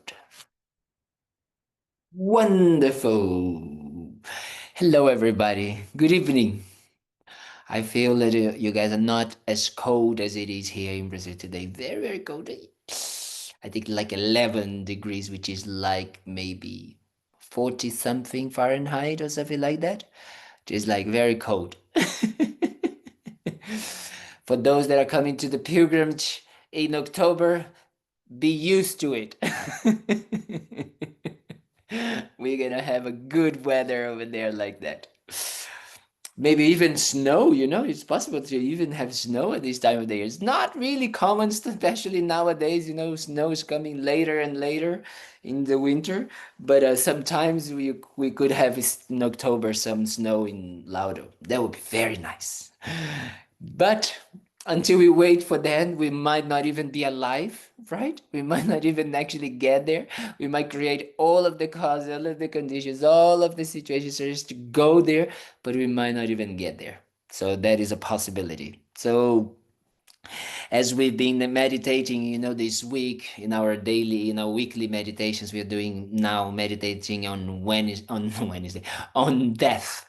episode. Wonderful. Hello, everybody. Good evening. I feel that you guys are not as cold as it is here in Brazil today. Very, very cold. I think like 11 degrees, which is like maybe 40 something Fahrenheit or something like that. Just like very cold. For those that are coming to the pilgrimage in October, be used to it. We're gonna have a good weather over there like that. Maybe even snow, it's possible to even have snow at this time of the year. It's not really common, especially nowadays, snow is coming later and later in the winter. But sometimes we could have in October some snow in Laudo. That would be very nice. But until we wait for that, we might not even be alive, right? We might not even actually get there. We might create all of the causes, all of the conditions, all of the situations just to go there, but we might not even get there. So that is a possibility. So as we've been meditating, this week in our weekly meditations, we are doing now meditating on on Wednesday, on death,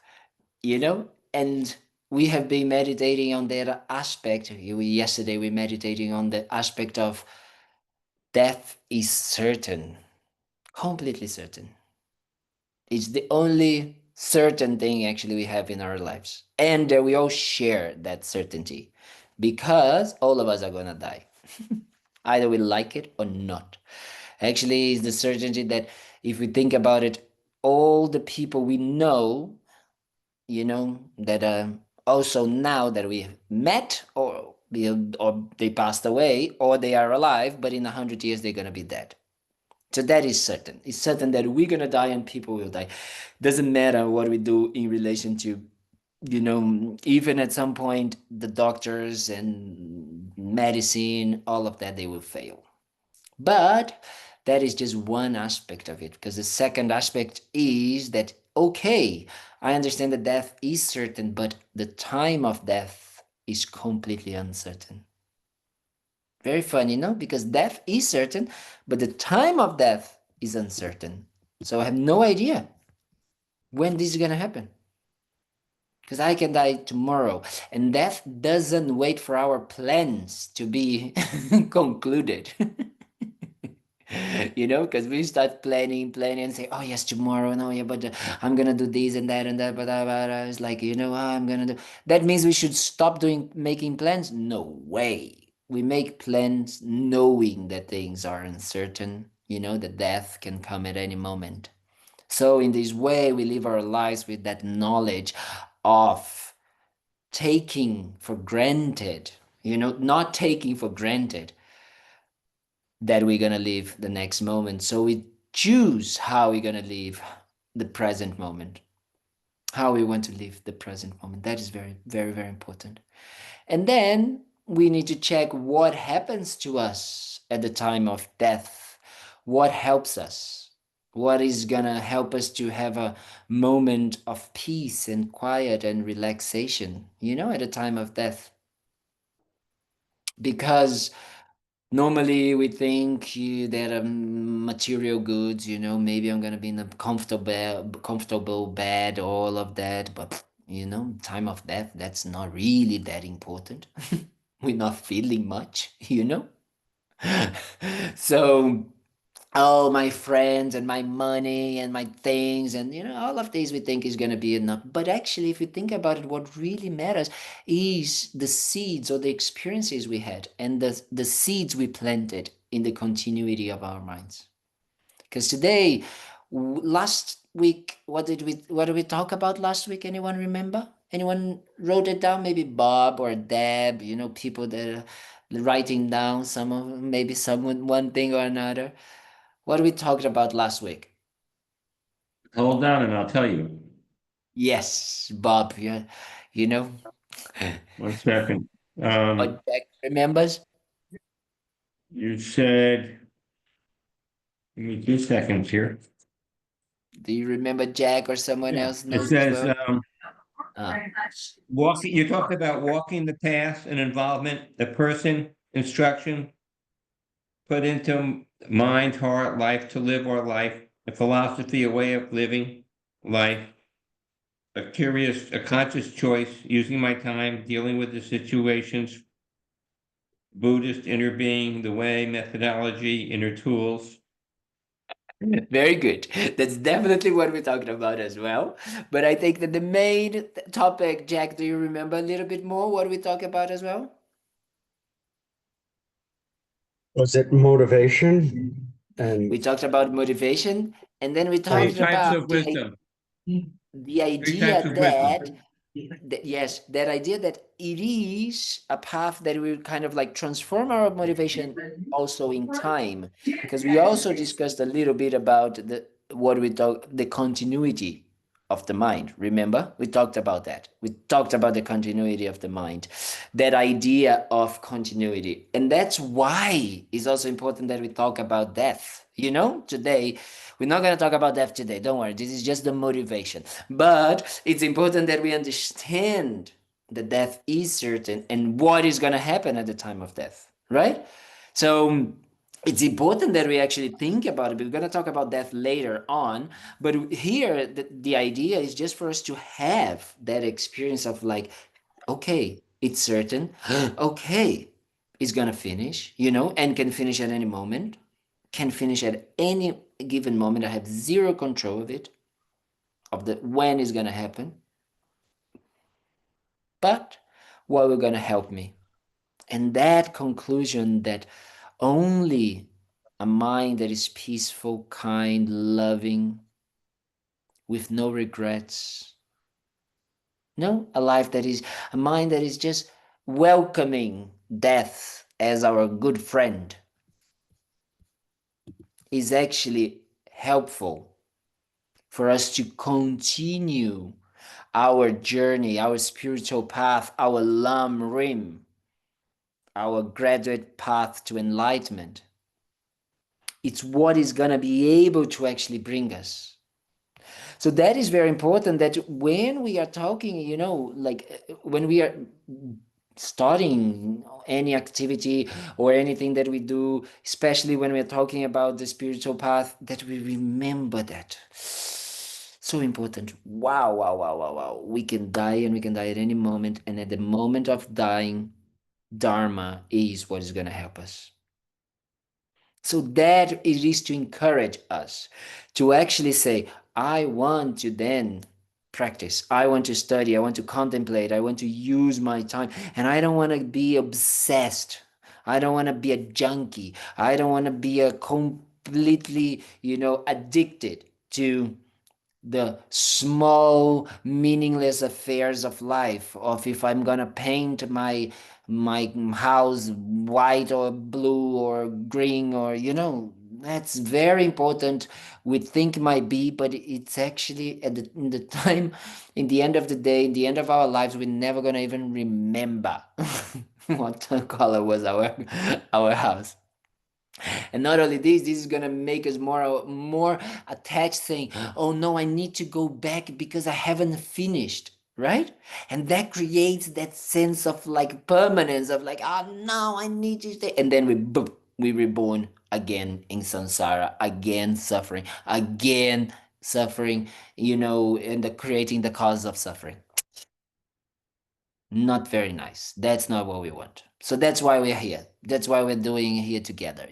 and we have been meditating on that aspect. Yesterday we meditating on the aspect of death is certain, completely certain. It's the only certain thing actually we have in our lives, and we all share that certainty because all of us are gonna die. Either we like it or not. Actually, it's the certainty that if we think about it, all the people we know, that also now that we have met, or they passed away, or they are alive, but in 100 years they're gonna be dead. So that is certain. It's certain that we're gonna die and people will die. Doesn't matter what we do in relation to, even at some point the doctors and medicine, all of that, they will fail. But that is just one aspect of it, because the second aspect is that, okay, I understand that death is certain, but the time of death is completely uncertain. Very funny, no? Because death is certain, but the time of death is uncertain. So I have no idea when this is going to happen. Because I can die tomorrow, and death doesn't wait for our plans to be concluded. Because we start planning and say, oh yes, tomorrow, no, yeah, but I'm gonna do this and that, but it's like, I'm gonna do that. Means we should stop making plans? No way. We make plans knowing that things are uncertain, that death can come at any moment. So in this way, we live our lives with that knowledge of taking for granted, not taking for granted that we're going to live the next moment. So we choose how we're going to live the present moment, how we want to live the present moment. That is very, very, very important. And then we need to check what happens to us at the time of death. What helps us? What is going to help us to have a moment of peace and quiet and relaxation, at the time of death? Because normally we think there are material goods, maybe I'm gonna be in a comfortable bed, all of that, but time of death, that's not really that important. We're not feeling much, So all my friends and my money and my things and all of these we think is going to be enough, but actually if you think about it, what really matters is the seeds or the experiences we had and the seeds we planted in the continuity of our minds. Because today, last week, what did we talk about last week? Anyone remember? Anyone wrote it down? Maybe Bob or Deb, people that are writing down some of maybe someone one thing or another. What we talked about last week? Hold on and I'll tell you. Yes, Bob. Yeah, you know. 1 second. Or Um, Jack remembers. you said, give me 2 seconds here. Do you remember Jack or someone Yeah. else It knows as says, well? Ah, you talked about walking the path and involvement, the person, instruction, put into mind, heart, life, to live our life, a philosophy, a way of living life, a conscious choice, using my time, dealing with the situations, Buddhist inner being, the way, methodology, inner tools. Very good. That's definitely what we're talking about as well. But I think that the main topic, Jack, do you remember a little bit more what we talk about as well? Was it motivation We and talked about motivation, and then we Three talked types about of wisdom. the Three types idea of wisdom. yes, that idea that it is a path that will kind of like transform our motivation also in time, because we also discussed a little bit about the continuity of the mind. Remember, we talked about that. We talked about the continuity of the mind, that idea of continuity, and that's why it's also important that we talk about death. Today we're not going to talk about death today. Don't worry. This is just the motivation. But it's important that we understand that death is certain and what is going to happen at the time of death, right? So it's important that we actually think about it. We're going to talk about death later on. But here, the idea is just for us to have that experience of like, okay, it's certain. Okay, it's going to finish, and can finish at any moment, can finish at any given moment. I have zero control of it, of the when it's gonna happen. But what will gonna help me? And that conclusion that only a mind that is peaceful, kind, loving, with no regrets. No, a life that is a mind that is just welcoming death as our good friend is actually helpful for us to continue our journey, our spiritual path, our Lamrim, our graduate path to enlightenment. It's what is going to be able to actually bring us. So that is very important, that when we are talking, like when we are starting any activity or anything that we do, especially when we're talking about the spiritual path, that we remember that. So important. Wow, wow, wow, wow, wow. We can die, and we can die at any moment. And at the moment of dying, Dharma is what is going to help us. So that it is to encourage us to actually say, I want to then practice. I want to study. I want to contemplate. I want to use my time. And I don't want to be obsessed. I don't want to be a junkie. I don't want to be a completely, addicted to the small meaningless affairs of life, of if I'm gonna paint my house white or blue or green, or that's very important. We think might be, but it's actually in the time, in the end of the day, in the end of our lives, we're never gonna even remember what color was our house. And not only this is gonna make us more attached, saying, "Oh no, I need to go back because I haven't finished." Right? And that creates that sense of like permanence, of like, "Oh no, I need to stay." And then we reborn again in samsara, again suffering, and creating the cause of suffering. Not very nice. That's not what we want. So that's why we're here. That's why we're doing here together,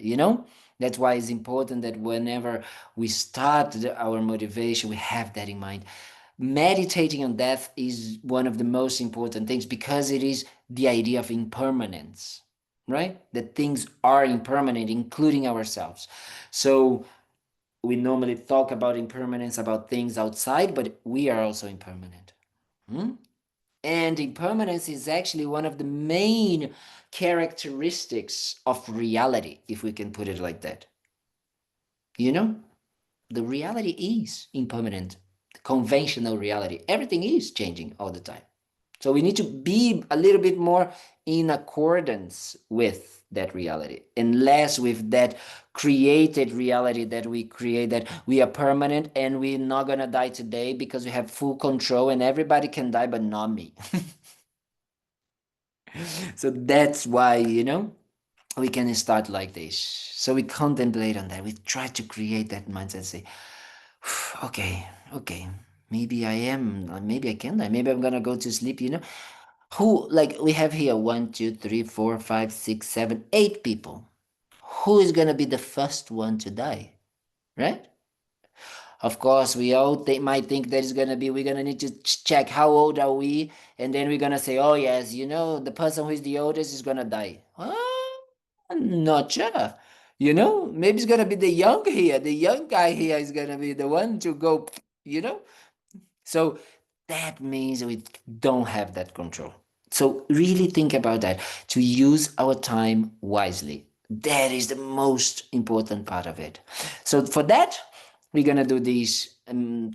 That's why it's important that whenever we start our motivation, we have that in mind. Meditating on death is one of the most important things, because it is the idea of impermanence, right? That things are impermanent, including ourselves. So we normally talk about impermanence, about things outside, but we are also impermanent. Hmm? And impermanence is actually one of the main characteristics of reality, if we can put it like that. The reality is impermanent, the conventional reality. Everything is changing all the time. So we need to be a little bit more in accordance with that reality, and less with that created reality that we create, that we are permanent and we're not going to die today because we have full control and everybody can die but not me. So that's why, we can start like this. So we contemplate on that. We try to create that mindset. Say, okay, okay, maybe I am, maybe I can die. Maybe I'm gonna go to sleep. Who, like we have here 1, 2, 3, 4, 5, 6, 7, 8 people. Who is gonna be the first one to die, right? Of course, we all might think that it's gonna be, we're gonna need to check how old are we, and then we're gonna say, oh yes, the person who is the oldest is gonna die. I'm not sure. Maybe it's gonna be the young here. The young guy here is gonna be the one to go, you know. So that means we don't have that control. So really think about that, to use our time wisely. That is the most important part of it. So for that, we're gonna do this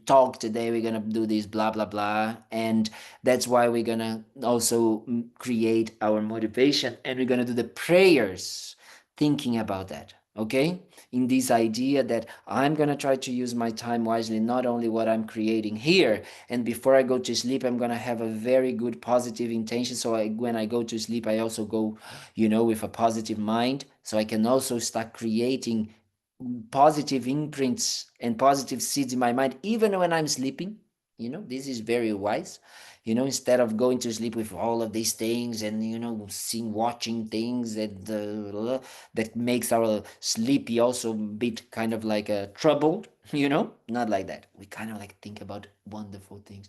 talk today. We're gonna do this blah blah blah, and that's why we're gonna also create our motivation, and we're gonna do the prayers, thinking about that. Okay, in this idea that I'm gonna try to use my time wisely, not only what I'm creating here, and before I go to sleep, I'm gonna have a very good positive intention. So when I go to sleep, I also go, with a positive mind, so I can also start creating positive imprints and positive seeds in my mind, even when I'm sleeping. This is very wise. Instead of going to sleep with all of these things and seeing, watching things that makes our sleepy also bit kind of like troubled. Not like that. We kind of like think about wonderful things.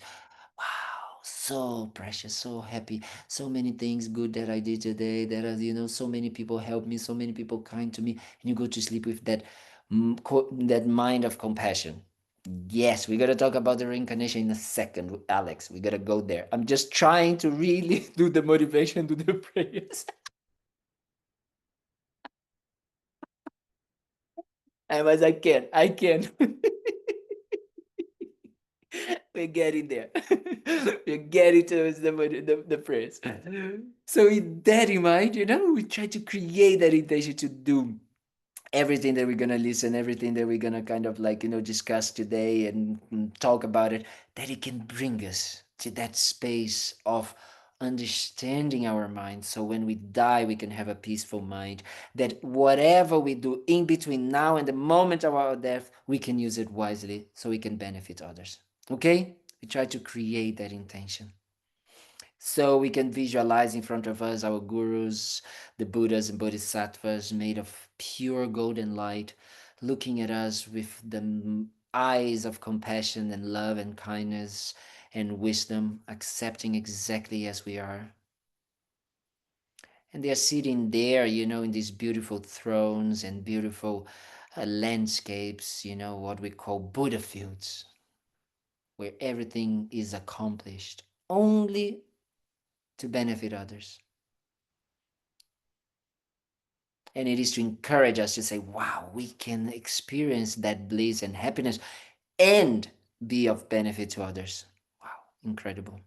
Wow, so precious, so happy, so many things good that I did today. That so many people helped me, so many people kind to me, and you go to sleep with that mind of compassion. Yes, we're gonna talk about the reincarnation in a second, Alex. We gotta go there. I'm just trying to really do the motivation, do the prayers. As I can. We're getting there. We're getting towards the prayers. So with that in mind, we try to create that intention to do everything that we're gonna listen, everything that we're gonna kind of like discuss today and talk about it, that it can bring us to that space of understanding our mind, so when we die we can have a peaceful mind, that whatever we do in between now and the moment of our death, we can use it wisely so we can benefit others. Okay, we try to create that intention. So we can visualize in front of us our gurus, the Buddhas and Bodhisattvas made of pure golden light, looking at us with the eyes of compassion and love and kindness and wisdom, accepting exactly as we are. And they are sitting there, in these beautiful thrones and beautiful landscapes, what we call Buddha fields, where everything is accomplished only to benefit others. And it is to encourage us to say, wow, we can experience that bliss and happiness and be of benefit to others. Wow, incredible.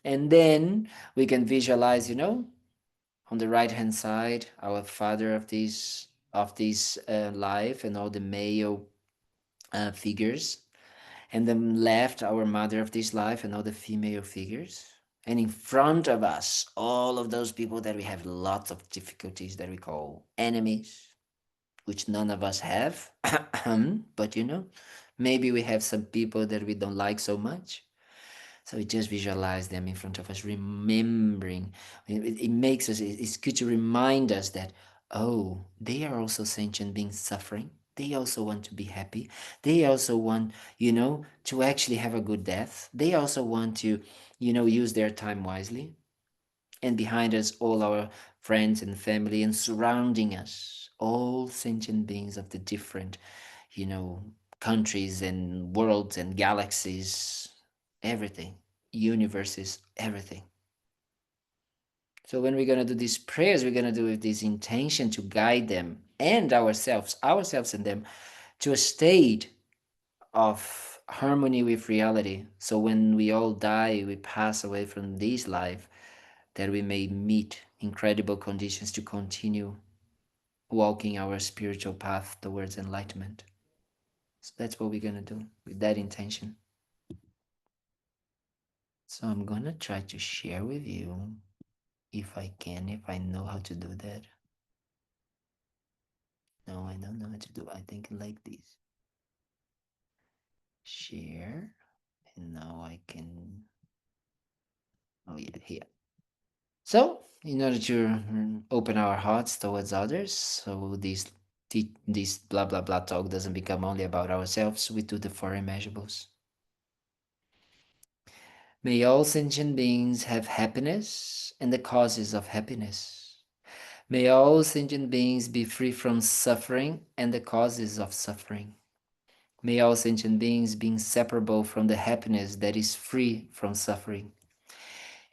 And then we can visualize, on the right hand side, our father of this life and all the male figures, and then left, our mother of this life and all the female figures, and in front of us all of those people that we have lots of difficulties, that we call enemies, which none of us have. But maybe we have some people that we don't like so much. So we just visualize them in front of us, remembering. It makes us, it's good to remind us that, oh, they are also sentient beings suffering. They also want to be happy. They also want, to actually have a good death. They also want to, use their time wisely. And behind us, all our friends and family, and surrounding us, all sentient beings of the different, you know, countries and worlds and galaxies, everything, universes, everything. So when we're gonna do these prayers, we're gonna do with this intention to guide them and ourselves and them, to a state of harmony with reality. So when we all die, we pass away from this life, that we may meet incredible conditions to continue walking our spiritual path towards enlightenment. So that's what we're going to do with that intention. So I'm going to try to share with you If I can, if I know how to do that. No, I don't know how to do. I think like this. Share. And now I can. Oh, yeah, here. So, in order to open our hearts towards others, so this blah blah blah talk doesn't become only about ourselves, we do the four immeasurables. May all sentient beings have happiness and the causes of happiness. May all sentient beings be free from suffering and the causes of suffering. May all sentient beings be inseparable from the happiness that is free from suffering.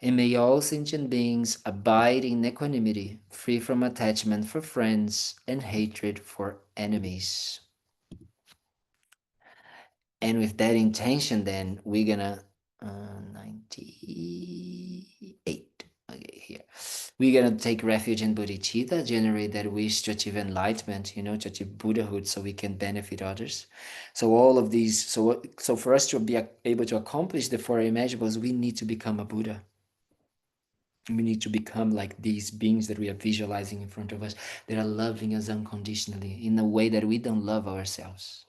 And may all sentient beings abide in equanimity, free from attachment for friends and hatred for enemies. And with that intention, then we're gonna 98. Okay, here we're gonna take refuge in bodhicitta, generate that wish to achieve enlightenment, to achieve Buddhahood, so we can benefit others. So all of these, so for us to be able to accomplish the four immeasurables, we need to become a Buddha. We need to become like these beings that we are visualizing in front of us, that are loving us unconditionally in a way that we don't love ourselves.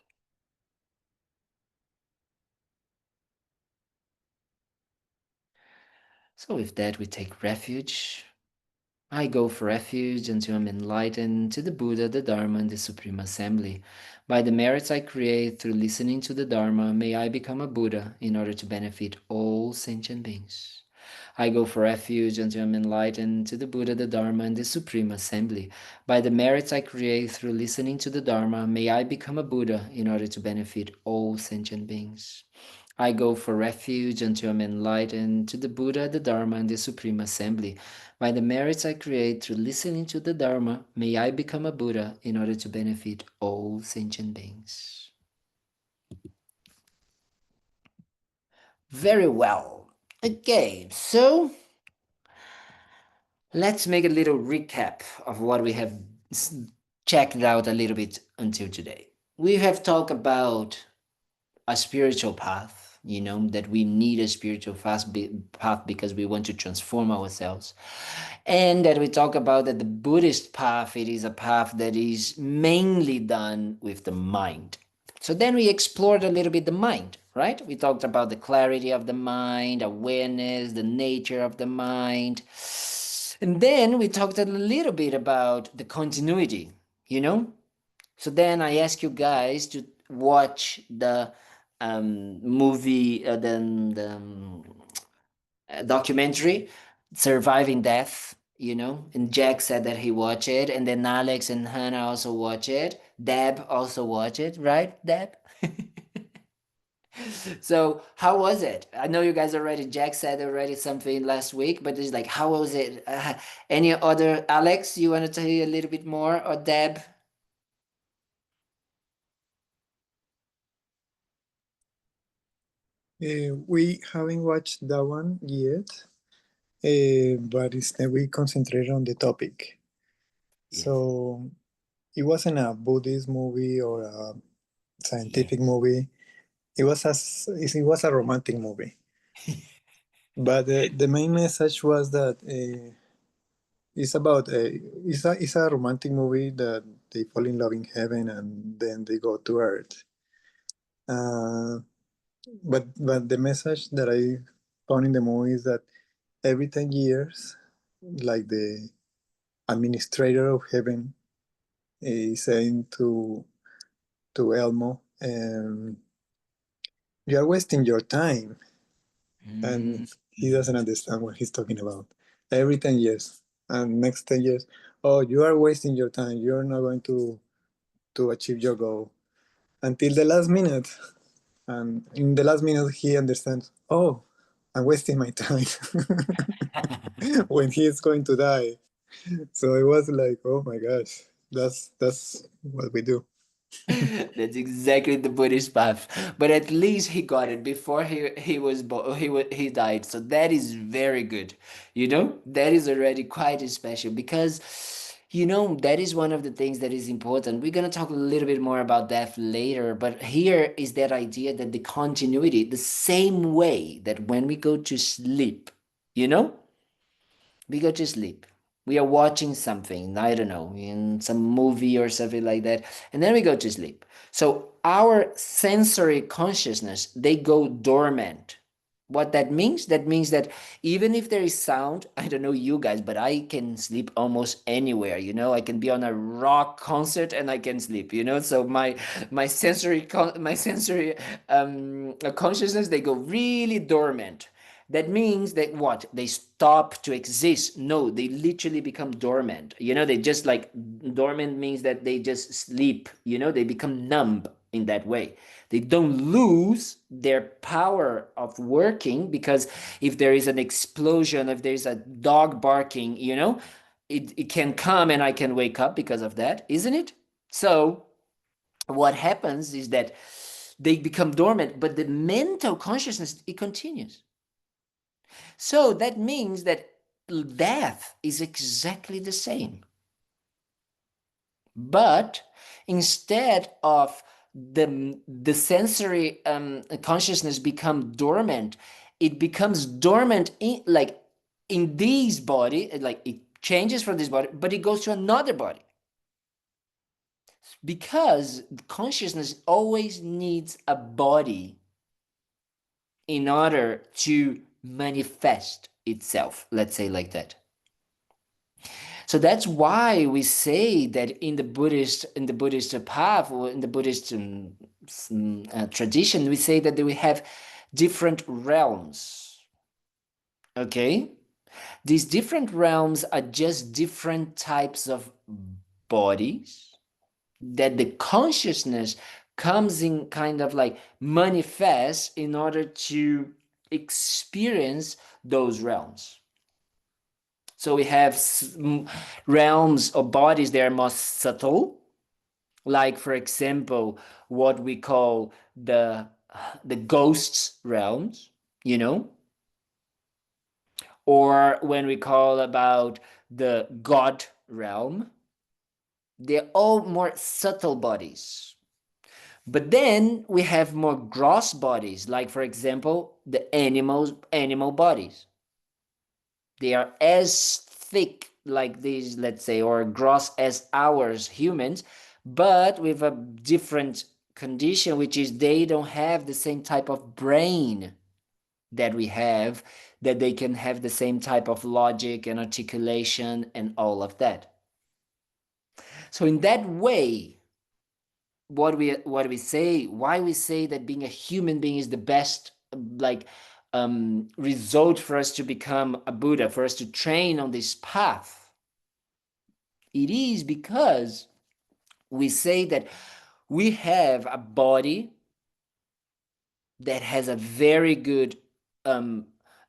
So with that, we take refuge. I go for refuge until I'm enlightened to the Buddha, the Dharma, and the Supreme Assembly. By the merits I create through listening to the Dharma, may I become a Buddha in order to benefit all sentient beings. I go for refuge until I'm enlightened to the Buddha, the Dharma, and the Supreme Assembly. By the merits I create through listening to the Dharma, may I become a Buddha in order to benefit all sentient beings. I go for refuge until I'm enlightened to the Buddha, the Dharma, and the Supreme Assembly. By the merits I create through listening to the Dharma, may I become a Buddha in order to benefit all sentient beings. Very well. Okay, so let's make a little recap of what we have checked out a little bit until today. We have talked about a spiritual path, that we need a spiritual path because we want to transform ourselves. And that we talk about that the Buddhist path, it is a path that is mainly done with the mind. So then we explored a little bit the mind, right? We talked about the clarity of the mind, awareness, the nature of the mind. And then we talked a little bit about the continuity, you know? So then I ask you guys to watch the movie, the documentary, Surviving Death, and Jack said that he watched it, and then Alex and Hannah also watch it. Deb also watch it, right, Deb? So how was it? I know you guys already, Jack said already something last week, but it's like, how was it? Any other, Alex, you want to tell you a little bit more, or Deb? We haven't watched that one yet, but instead we concentrate on the topic. Yes. So it wasn't a Buddhist movie or a scientific movie. It was a romantic movie. But the main message was that it's about it's a romantic movie that they fall in love in heaven and then they go to earth. Uh, but the message that I found in the movie is that every 10 years, like the administrator of heaven is saying to Elmo, you are wasting your time, Mm. and he doesn't understand what he's talking about. Every 10 years, and next 10 years, oh, you are wasting your time. You're not going to achieve your goal until the last minute. And in the last minute, he understands, oh, I'm wasting my time when he is going to die. So it was like, oh my gosh, that's what we do. That's exactly the Buddhist path. But at least he got it before he died. So that is very good. That is already quite special because that is one of the things that is important. We're gonna talk a little bit more about that later, but here is that idea that the continuity, the same way that when we go to sleep, you know, We go to sleep. We are watching something, I don't know, in some movie or something like that, and then we go to sleep. So our sensory consciousness, they go dormant. What that means? That means that even if there is sound, I don't know you guys, but I can sleep almost anywhere, you know. I can be on a rock concert and I can sleep, you know. So my sensory consciousness, they go really dormant. That means that what? They stop to exist. No, they literally become dormant. You know, they just like dormant means that they just sleep, you know, they become numb in that way. They don't lose their power of working, because if there is an explosion, if there's a dog barking, you know, it can come and I can wake up because of that, isn't it? So what happens is that they become dormant, but the mental consciousness, it continues. So that means that death is exactly the same. But instead of the sensory consciousness become dormant, it becomes dormant in like in this body, like it changes from this body, but it goes to another body. Because consciousness always needs a body in order to manifest itself, let's say like that. So that's why we say that in the Buddhist path, or in the Buddhist tradition, we say that we have different realms. Okay, these different realms are just different types of bodies that the consciousness comes in, kind of like manifests in order to experience those realms. So we have realms or bodies that are more subtle, like for example, what we call the ghosts realms, you know, or when we call about the God realm. They're all more subtle bodies. But then we have more gross bodies, like for example, the animal bodies. They are as thick like these, let's say, or gross as ours humans, but with a different condition, which is they don't have the same type of brain that we have, that they can have the same type of logic and articulation and all of that. So in that way, what we say, why we say that being a human being is the best like result for us to become a Buddha, for us to train on this path, it is because we say that we have a body that has a very good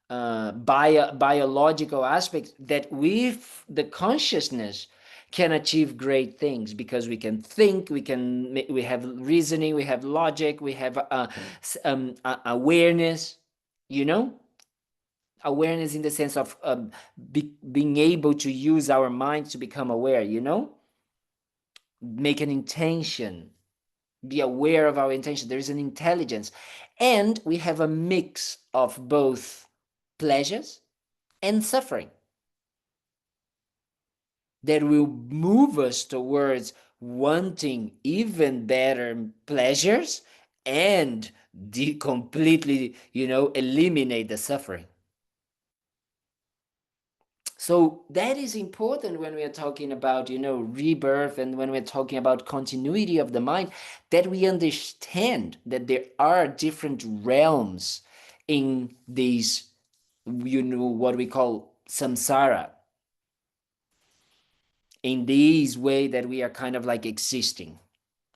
biological aspect, that with the consciousness can achieve great things, because we can think, we have reasoning, we have logic, we have awareness, you know, awareness in the sense of being able to use our minds to become aware, you know, make an intention, be aware of our intention. There is an intelligence, and we have a mix of both pleasures and suffering that will move us towards wanting even better pleasures and completely, you know, eliminate the suffering. So that is important when we are talking about, you know, rebirth, and when we're talking about continuity of the mind, that we understand that there are different realms in these, you know, what we call samsara, in this way that we are kind of like existing.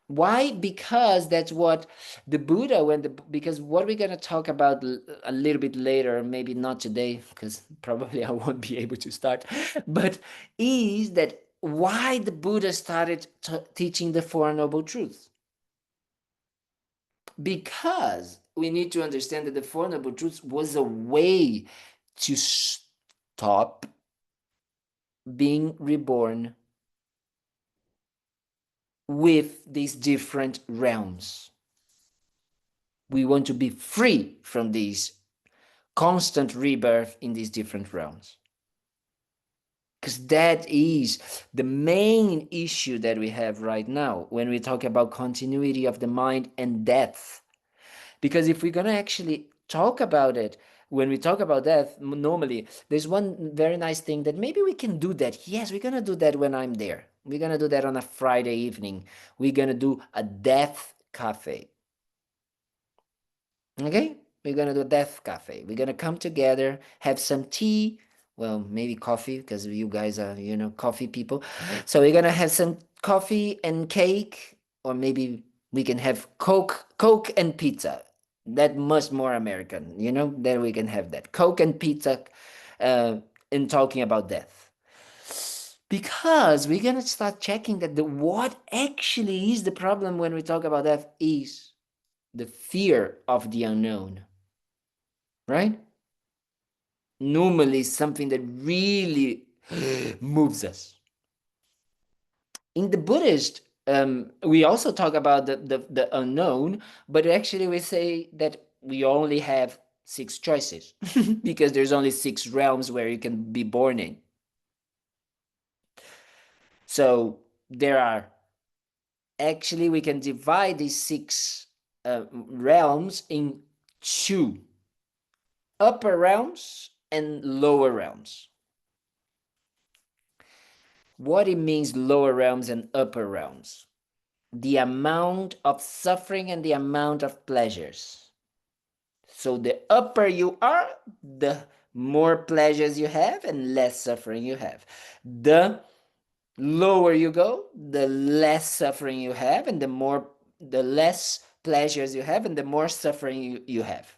Why? Because that's what the Buddha, because what we're going to talk about a little bit later, maybe not today, because probably I won't be able to start, but is that why the Buddha started teaching the Four Noble Truths. Because we need to understand that the Four Noble Truths was a way to stop being reborn with these different realms. We want to be free from these constant rebirth in these different realms. because that is the main issue that we have right now when we talk about continuity of the mind and death. Because if we're going to actually talk about it, when we talk about death, normally there's one very nice thing that maybe we can do that. Yes, we're going to do that when I'm there. We're going to do that on a Friday evening. We're going to do a death cafe. Okay? We're going to do a death cafe. We're going to come together, have some tea, well, maybe coffee, because you guys are, coffee people. So we're going to have some coffee and cake, or maybe we can have Coke and pizza. That much more American, then we can have that. Coke and pizza in talking about death. Because we're going to start checking that what actually is the problem when we talk about death is the fear of the unknown, right? Normally something that really moves us. In the Buddhist, we also talk about the unknown, but actually we say that we only have 6 choices because there's only 6 realms where you can be born in. So there are, actually we can divide these 6 realms in 2 upper realms and lower realms. What it means, lower realms and upper realms? The amount of suffering and the amount of pleasures. So the upper you are, the more pleasures you have and less suffering you have. The lower you go, the less suffering you have and the less pleasures you have and the more suffering you have.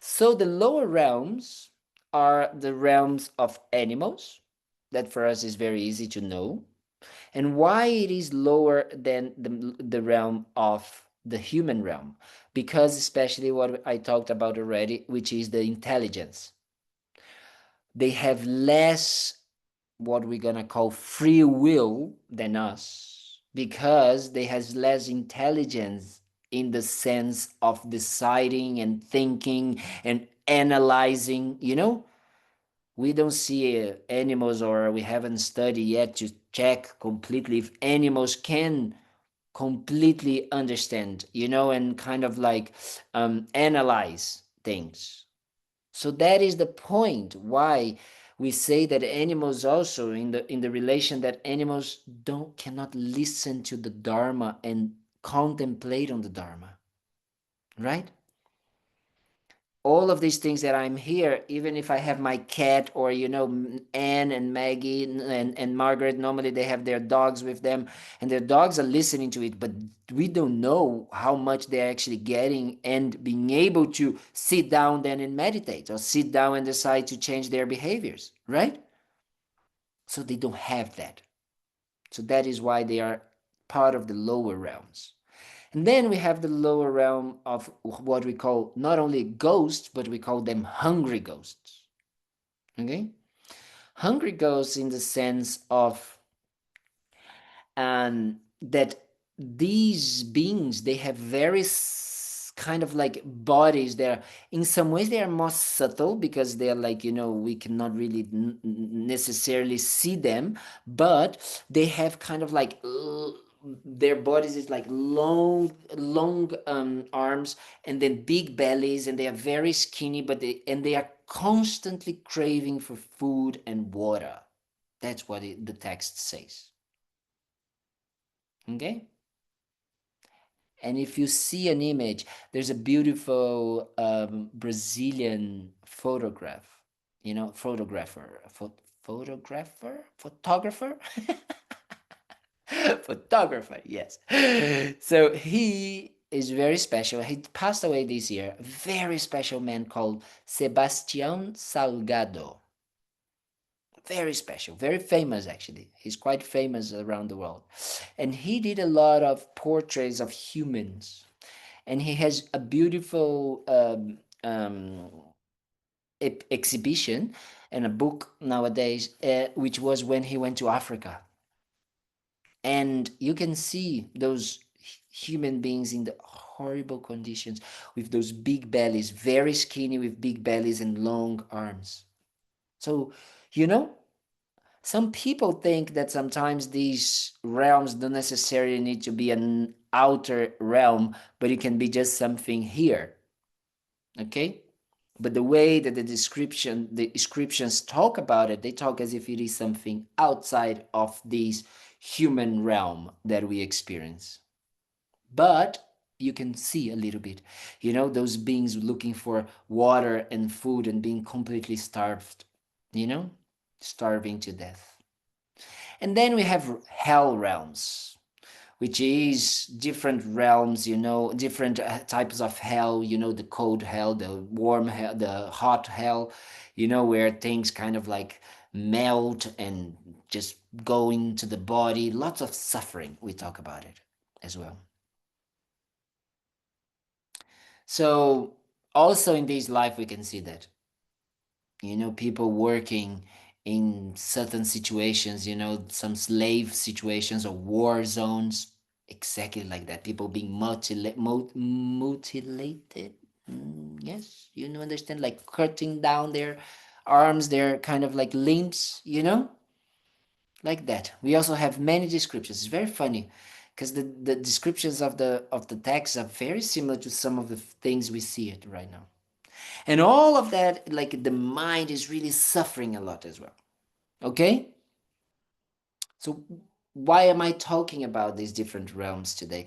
So the lower realms are the realms of animals. That for us is very easy to know. And why it is lower than the realm of the human realm? Because especially what I talked about already, which is the intelligence. They have less what we're gonna call free will than us, because they has less intelligence in the sense of deciding and thinking and analyzing, we don't see animals, or we haven't studied yet to check completely if animals can completely understand, and kind of like analyze things. So that is the point why we say that animals also, in the relation that animals cannot listen to the Dharma and contemplate on the Dharma, right? All of these things that I'm here, even if I have my cat, or Anne and Maggie and Margaret, normally they have their dogs with them and their dogs are listening to it, but we don't know how much they're actually getting and being able to sit down then and meditate, or sit down and decide to change their behaviors, right? So they don't have that. So that is why they are part of the lower realms. And then we have the lower realm of what we call not only ghosts, but we call them hungry ghosts. Okay? Hungry ghosts in the sense of that these beings, they have very kind of like bodies. They're, in some ways they are more subtle, because they're like, we cannot really necessarily see them, but they have kind of like their bodies is like long arms, and then big bellies, and they are very skinny, but they are constantly craving for food and water. That's what the text says. Okay? And if you see an image, there's a beautiful Brazilian photographer, photographer, photographer, yes. So he is very special. He passed away this year. A very special man called Sebastião Salgado. Very special, very famous actually. He's quite famous around the world. And he did a lot of portraits of humans. And he has a beautiful exhibition and a book nowadays, which was when he went to Africa. And you can see those human beings in the horrible conditions, with those big bellies, very skinny with big bellies and long arms. So, you know, some people think that sometimes these realms don't necessarily need to be an outer realm, but it can be just something here. Okay? But the way that the descriptions talk about it, they talk as if it is something outside of this human realm that we experience. But you can see a little bit, those beings looking for water and food and being completely starved, starving to death. And then we have hell realms, which is different realms, different types of hell, the cold hell, the warm hell, the hot hell, where things kind of like melt and just go into the body. Lots of suffering. We talk about it as well. So also in this life, we can see that, people working in certain situations, some slave situations or war zones, exactly like that. People being mutilated. Yes, understand, like cutting down their arms, their kind of like limbs, like that. We also have many descriptions. It's very funny because the descriptions of the text are very similar to some of the things we see it right now. And all of that, like the mind is really suffering a lot as well. Okay? So why am I talking about these different realms today?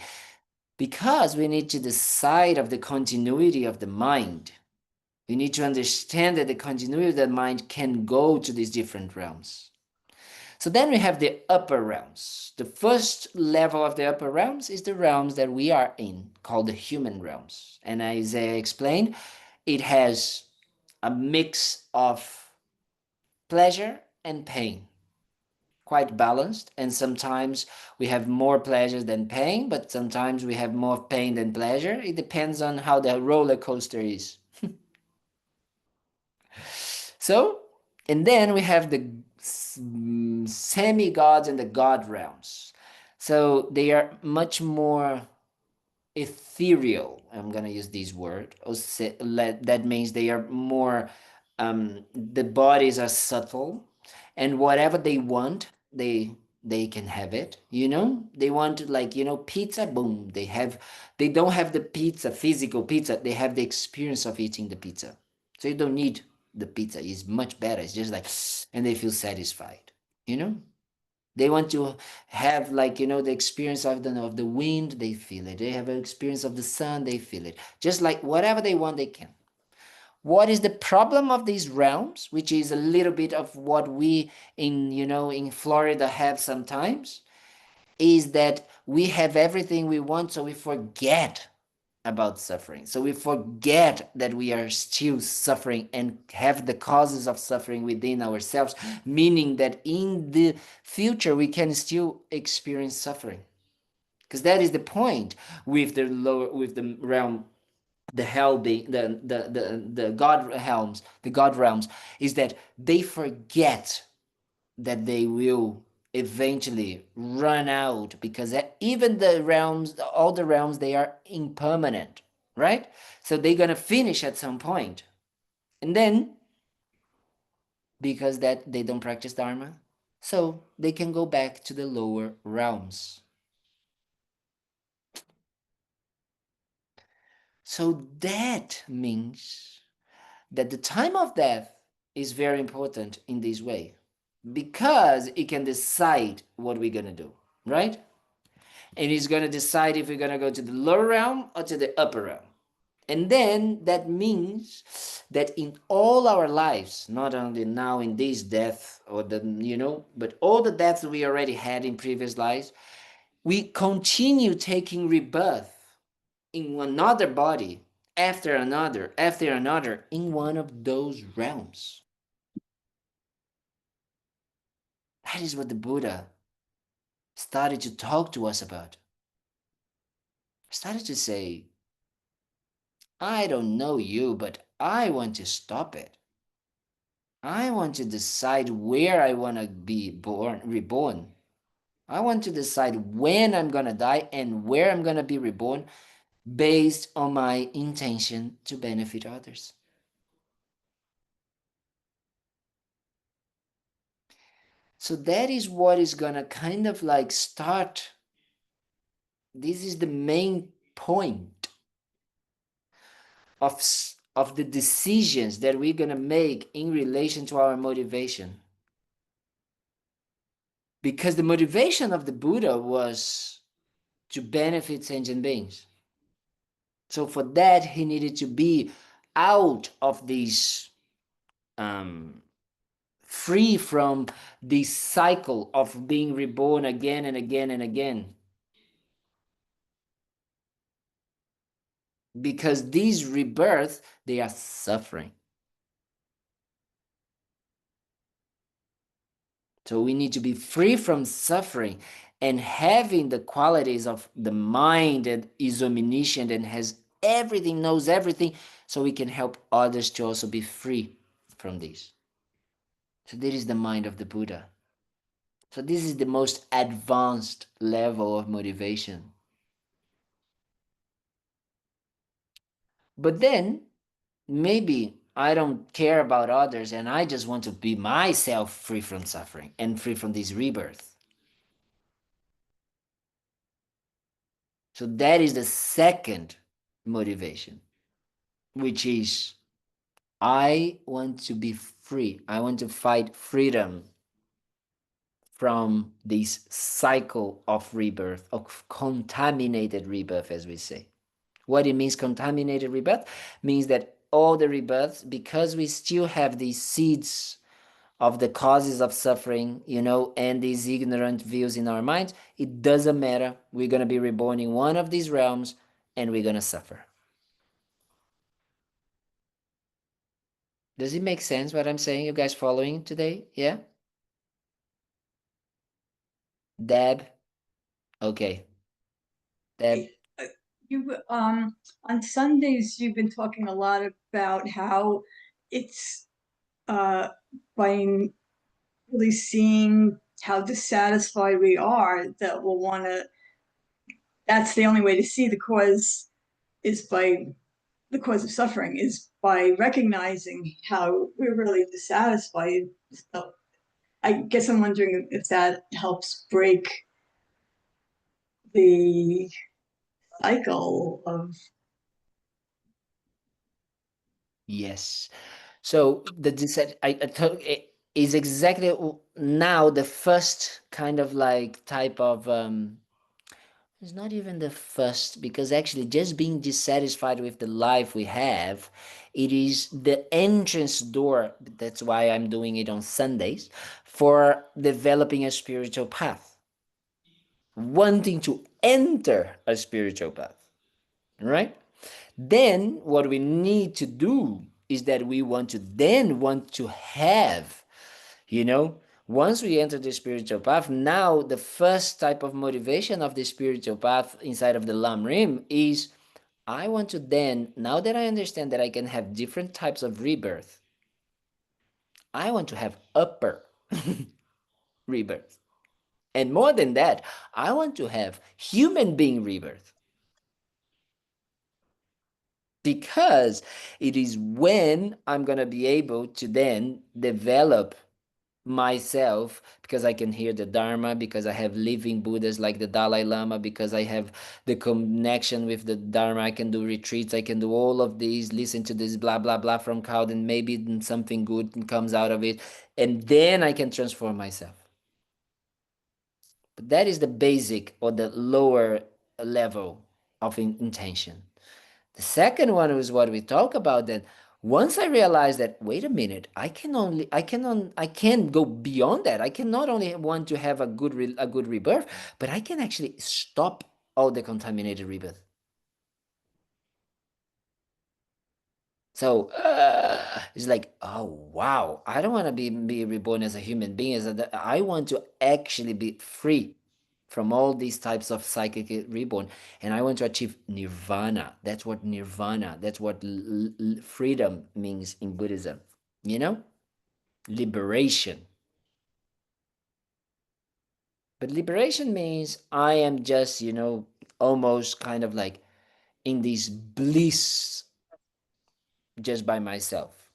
Because we need to decide of the continuity of the mind. We need to understand that the continuity of the mind can go to these different realms. So then we have the upper realms. The first level of the upper realms is the realms that we are in, called the human realms. And as I explained, it has a mix of pleasure and pain, quite balanced. And sometimes we have more pleasure than pain, but sometimes we have more pain than pleasure. It depends on how the roller coaster is. So, and then we have the semi-gods and the god realms. So they are much more ethereal. I'm gonna use this word. That means they are more. The bodies are subtle, and whatever they want, they can have it. They want like pizza. Boom, they have. They don't have the pizza, physical pizza. They have the experience of eating the pizza. So you don't need the pizza. It's much better. It's just like, and they feel satisfied. You know. They want to have like the experience of the wind, they feel it. They have an experience of the sun, they feel it. Just like whatever they want, they can. What is the problem of these realms, which is a little bit of what we in Florida have sometimes, is that we have everything we want, so we forget about suffering. So we forget that we are still suffering and have the causes of suffering within ourselves, meaning that in the future we can still experience suffering. Because that is the point with the realm, the hell being the god realms, is that they forget that they will eventually run out, because even the realms, all the realms, they are impermanent, right? So they're gonna finish at some point, and then because that they don't practice dharma, so they can go back to the lower realms. So that means that the time of death is very important in this way, because it can decide what we're gonna do, right? And he's going to decide if we're going to go to the lower realm or to the upper realm. And then that means that in all our lives, not only now in this death or but all the deaths we already had in previous lives, we continue taking rebirth in another body after another in one of those realms. That is what the Buddha started to talk to us about. Started to say, I don't know you, but I want to stop it. I want to decide where I want to be reborn. I want to decide when I'm going to die and where I'm going to be reborn based on my intention to benefit others. So that is what is gonna kind of like start. This is the main point of the decisions that we're gonna make in relation to our motivation. Because the motivation of the Buddha was to benefit sentient beings. So for that, he needed to be out of this, free from this cycle of being reborn again and again and again. Because these rebirths, they are suffering. So we need to be free from suffering and having the qualities of the mind that is omniscient and has everything, knows everything, so we can help others to also be free from this. So this is the mind of the Buddha. So this is the most advanced level of motivation. But then maybe I don't care about others and I just want to be myself free from suffering and free from this rebirth. So that is the second motivation, which is I want to be free. I want to fight freedom from this cycle of rebirth, of contaminated rebirth, as we say. What it means, contaminated rebirth, means that all the rebirths, because we still have these seeds of the causes of suffering, and these ignorant views in our minds, it doesn't matter. We're going to be reborn in one of these realms and we're going to suffer. Does it make sense what I'm saying? You guys following today? Yeah? Deb? Okay. Deb? You on Sundays you've been talking a lot about how it's by really seeing how dissatisfied we are that we'll want to. That's the only way to see the cause is by the cause of suffering is by recognizing how we're really dissatisfied. So I guess I'm wondering if that helps break the cycle of. Yes. So it is exactly now the first kind of like type of it's not even the first, because actually just being dissatisfied with the life we have, it is the entrance door. That's why I'm doing it on Sundays, for developing a spiritual path, wanting to enter a spiritual path, right? Then what we need to do is that we want to have, once we enter the spiritual path, now the first type of motivation of the spiritual path inside of the Lamrim is I want to then, now that I understand that I can have different types of rebirth, I want to have upper rebirth. And more than that, I want to have human being rebirth. Because it is when I'm going to be able to then develop myself, because I can hear the Dharma, because I have living Buddhas like the Dalai Lama, because I have the connection with the Dharma, I can do retreats, I can do all of these, listen to this blah blah blah from Kalden, maybe something good comes out of it, and then I can transform myself. But that is the basic or the lower level of intention. The second one is what we talk about, that once I realize that, wait a minute, I can go beyond that. I can not only want to have a good rebirth, but I can actually stop all the contaminated rebirth. So it's like, oh wow, I don't want to be reborn as a human being. I want to actually be free from all these types of psychic reborn, and I want to achieve nirvana. That's what freedom means in Buddhism. Liberation. But liberation means I am just, almost kind of like in this bliss just by myself.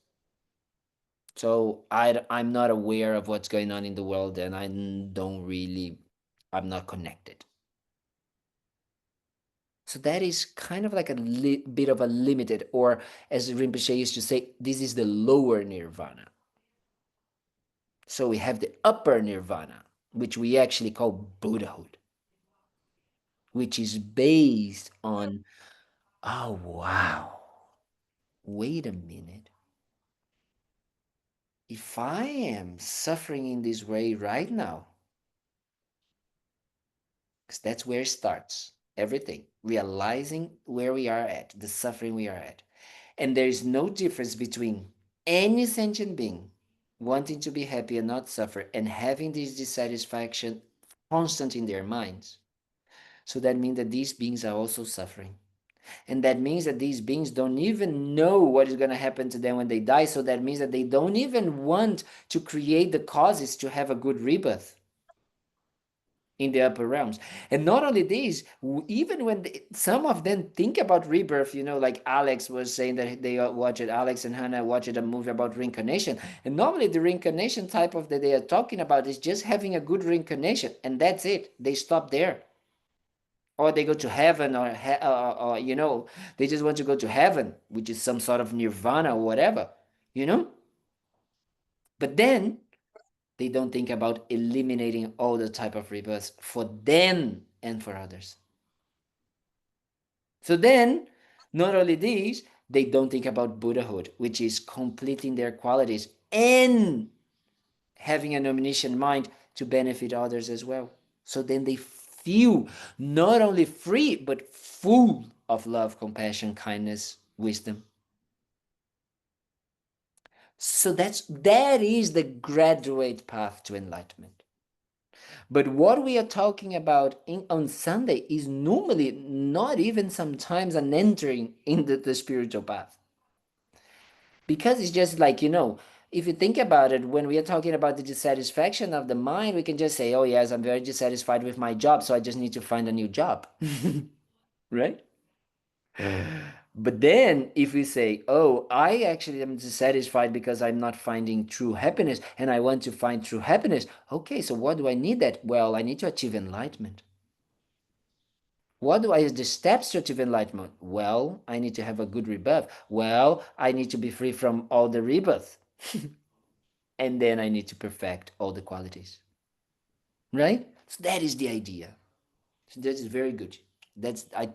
So I'm not aware of what's going on in the world, and I'm not connected. So that is kind of like a bit of a limited, or as Rinpoche used to say, this is the lower nirvana. So we have the upper nirvana, which we actually call Buddhahood, which is based on, oh wow, wait a minute. If I am suffering in this way right now, because that's where it starts, everything, realizing where we are at, the suffering we are at. And there is no difference between any sentient being wanting to be happy and not suffer and having this dissatisfaction constant in their minds. So that means that these beings are also suffering. And that means that these beings don't even know what is going to happen to them when they die. So that means that they don't even want to create the causes to have a good rebirth in the upper realms. And not only this, even when some of them think about rebirth, like Alex was saying that they watched it, Alex and Hannah watched a movie about reincarnation. And normally the reincarnation type of that they are talking about is just having a good reincarnation. And that's it. They stop there. Or they go to heaven, or they just want to go to heaven, which is some sort of nirvana or whatever, you know? But then they don't think about eliminating all the type of rebirths for them and for others. So then, not only this, they don't think about Buddhahood, which is completing their qualities and having an omniscient mind to benefit others as well. So then they feel not only free, but full of love, compassion, kindness, wisdom. So that is the graduate path to enlightenment. But what we are talking about on Sunday is normally not even sometimes an entering in the spiritual path. Because it's just like, if you think about it, when we are talking about the dissatisfaction of the mind, we can just say, oh, yes, I'm very dissatisfied with my job, so I just need to find a new job. Right? But then if we say, oh, I actually am dissatisfied because I'm not finding true happiness and I want to find true happiness. Okay, so what do I need that? Well, I need to achieve enlightenment. What do I the steps to achieve enlightenment? Well, I need to have a good rebirth. Well, I need to be free from all the rebirth. And then I need to perfect all the qualities. Right? So that is the idea. So that is very good.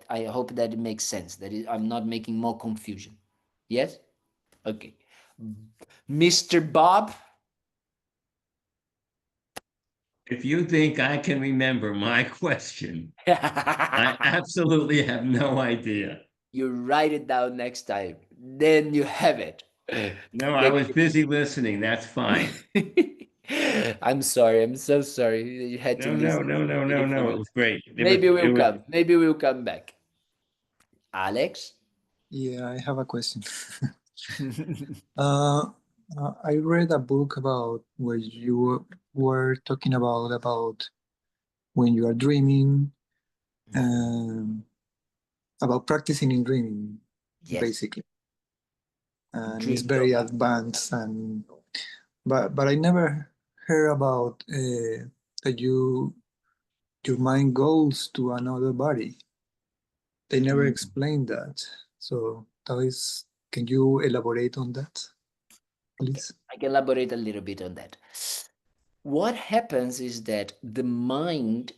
I hope that it makes sense. I'm not making more confusion. Yes? Okay. Mr. Bob? If you think I can remember my question, I absolutely have no idea. You write it down next time. Then you have it. No, I was busy listening. That's fine. I'm sorry. I'm so sorry. You had to No, no, listen no, to no, me no, for no. It once. was great. Maybe It we'll was. come. Maybe we'll come back. Alex? Yeah, I have a question. uh, I read a book about where you were talking about when you are dreaming, um, about practicing in dreaming, Yes. basically, and it's Dream very yoga. advanced. But I never heard about that your mind goes to another body. They never Mm. explained that. So that is, can you elaborate on that, Okay. please? I can elaborate a little bit on that. What happens is that the mind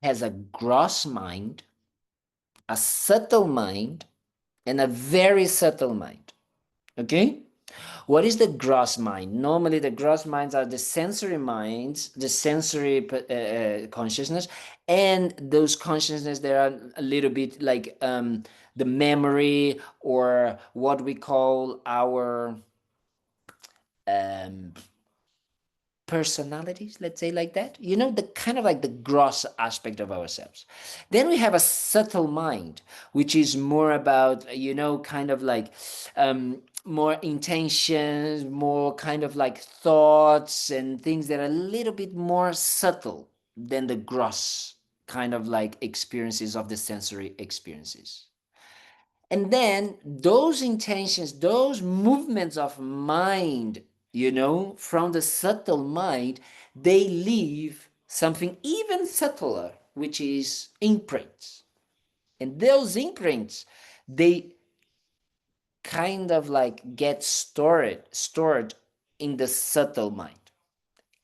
has a gross mind, a subtle mind, and a very subtle mind. Okay? What is the gross mind? Normally, the gross minds are the sensory minds, the sensory consciousness, and those consciousness that are a little bit like the memory, or what we call our um, personalities, let's say like that. The kind of like the gross aspect of ourselves. Then we have a subtle mind, which is more about, kind of like more intentions, more kind of like thoughts and things that are a little bit more subtle than the gross kind of like experiences of the sensory experiences. And then those intentions, those movements of mind, you know, from the subtle mind, they leave something even subtler, which is imprints. And those imprints, they kind of like get stored in the subtle mind.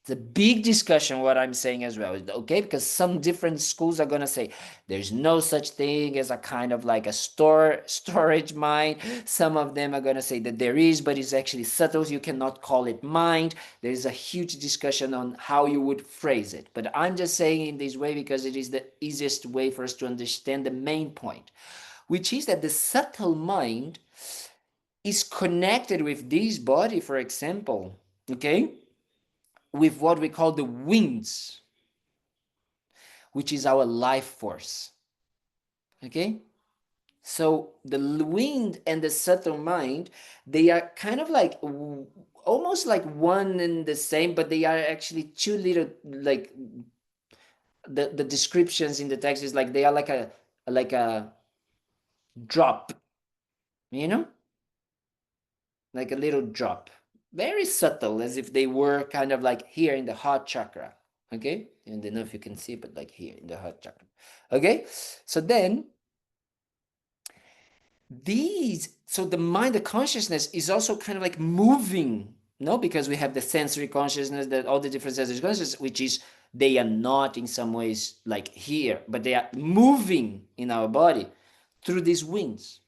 It's a big discussion what I'm saying as well, okay? Because some different schools are gonna say there's no such thing as a kind of like a storage mind. Some of them are gonna say that there is, but it's actually subtle. You cannot call it mind. There's a huge discussion on how you would phrase it. But I'm just saying in this way because it is the easiest way for us to understand the main point, which is that the subtle mind is connected with this body, for example, okay? With what we call the winds, which is our life force. Okay? So the wind and the subtle mind, they are kind of like almost like one and the same, but they are actually two little, like the descriptions in the text is like they are like a drop, you know? Like a little drop. Very subtle, as if they were kind of like here in the heart chakra. Okay? I don't know if you can see, but like here in the heart chakra. Okay? So then, so the mind, the consciousness is also kind of like moving, no? Because we have the sensory consciousness, that all the different sensory consciousness, which is they are not in some ways like here, but they are moving in our body through these winds.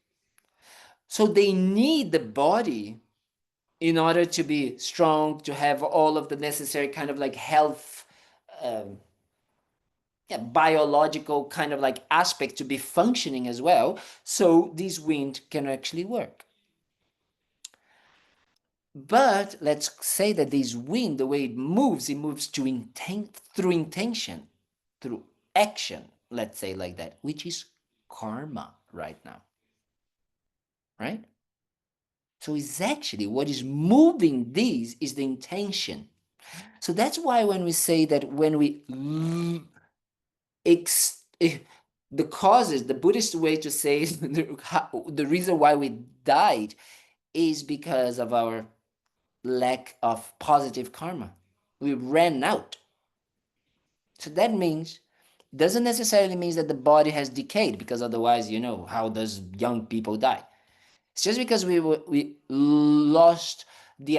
So they need the body in order to be strong, to have all of the necessary kind of like health, biological kind of like aspect to be functioning as well. So this wind can actually work. But let's say that this wind, the way it moves to through intention, through action, let's say like that, which is karma right now. Right? So it's actually what is moving this is the intention. So that's why when we say that when we the causes, the Buddhist way to say the reason why we died is because of our lack of positive karma. We ran out. So that means doesn't necessarily mean that the body has decayed, because otherwise, you know, how does young people die? It's just because we lost the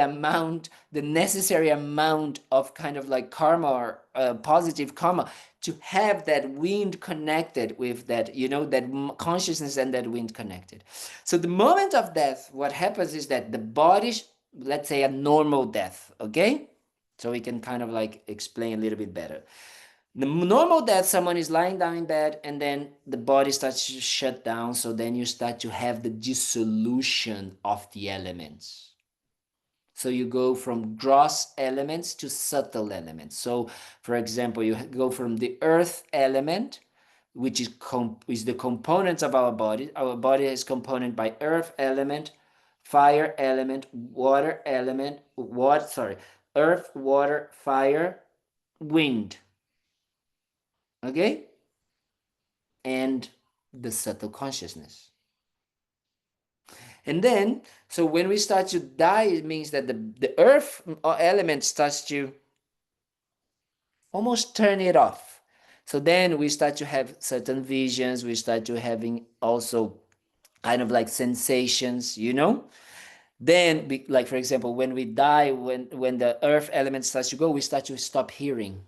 necessary amount of kind of like karma or positive karma to have that wind connected with that, you know, that consciousness and that wind connected. So the moment of death, what happens is that the body, let's say a normal death, okay? So we can kind of like explain a little bit better. The normal death, someone is lying down in bed and then the body starts to shut down. So then you start to have the dissolution of the elements. So you go from gross elements to subtle elements. So for example, you go from the earth element, which is the components of our body. Our body is component by earth element, fire element, water element, earth, water, fire, wind. Okay? And the subtle consciousness. And then, so when we start to die, it means that the earth element starts to almost turn it off. So then we start to have certain visions, we start to having also kind of like sensations, you know? Then, like for example, when we die, when the earth element starts to go, we start to stop hearing.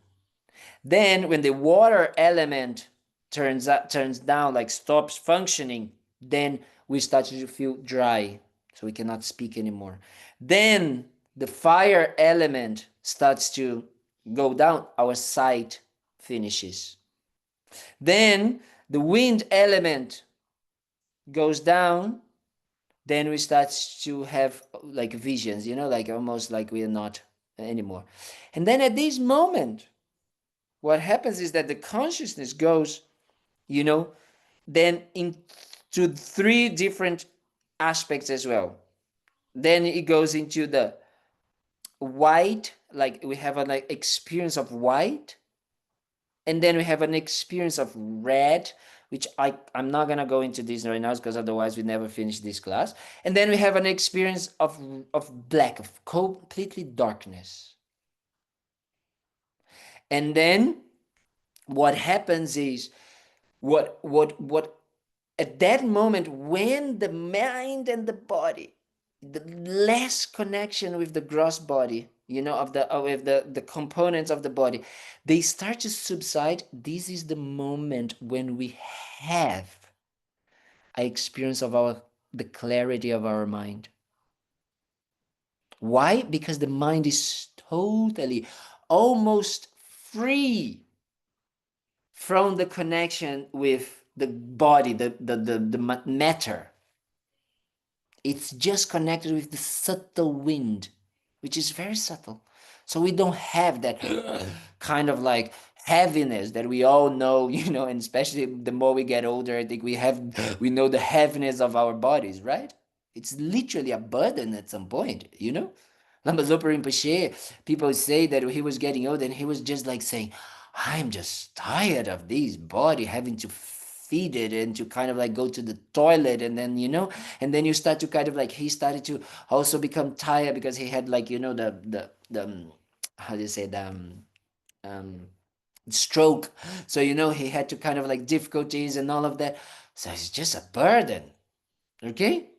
Then when the water element turns down, like stops functioning, then we start to feel dry, so we cannot speak anymore. Then the fire element starts to go down, our sight finishes. Then the wind element goes down, then we start to have like visions, you know, like almost like we are not anymore. And then at this moment, what happens is that the consciousness goes, you know, then into three different aspects as well. Then it goes into the white, like we have an like experience of white, and then we have an experience of red, which I'm not gonna go into this right now because otherwise we never finish this class. And then we have an experience of black, of completely darkness. And then what happens is what at that moment, when the mind and the body, the less connection with the gross body, of with the components of the body, they start to subside. This is the moment when we have an experience of the clarity of our mind. Why? Because the mind is totally, almost free from the connection with the body, the matter. It's just connected with the subtle wind, which is very subtle. So we don't have that kind of like heaviness that we all know, and especially the more we get older, I think we know the heaviness of our bodies, right? It's literally a burden at some point, Lama Zopa Rinpoche, people say that he was getting old and he was just like saying, I'm just tired of this body having to feed it and to kind of like go to the toilet, and then and then you start to kind of like, he started to also become tired because he had like the how do you say, the stroke. So he had to kind of like difficulties and all of that. So it's just a burden. Okay,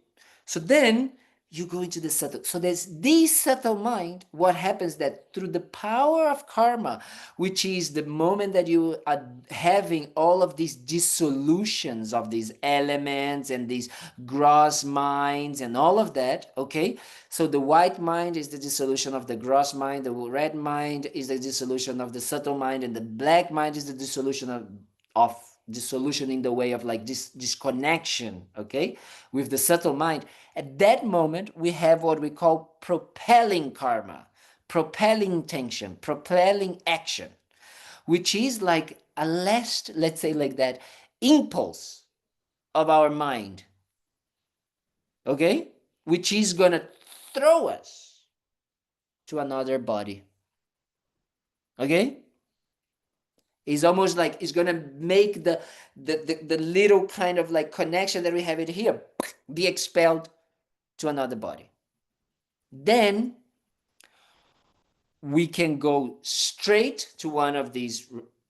so then you go into the subtle. So there's this subtle mind. What happens that through the power of karma, which is the moment that you are having all of these dissolutions of these elements and these gross minds and all of that, okay? So the white mind is the dissolution of the gross mind, the red mind is the dissolution of the subtle mind, and the black mind is the dissolution of dissolution in the way of like this disconnection, okay, with the subtle mind. At that moment, we have what we call propelling karma, propelling intention, propelling action, which is like a last, let's say like that, impulse of our mind, okay, which is gonna throw us to another body, okay. It's almost like it's gonna make the little kind of like connection that we have it here be expelled to another body. Then we can go straight to one of these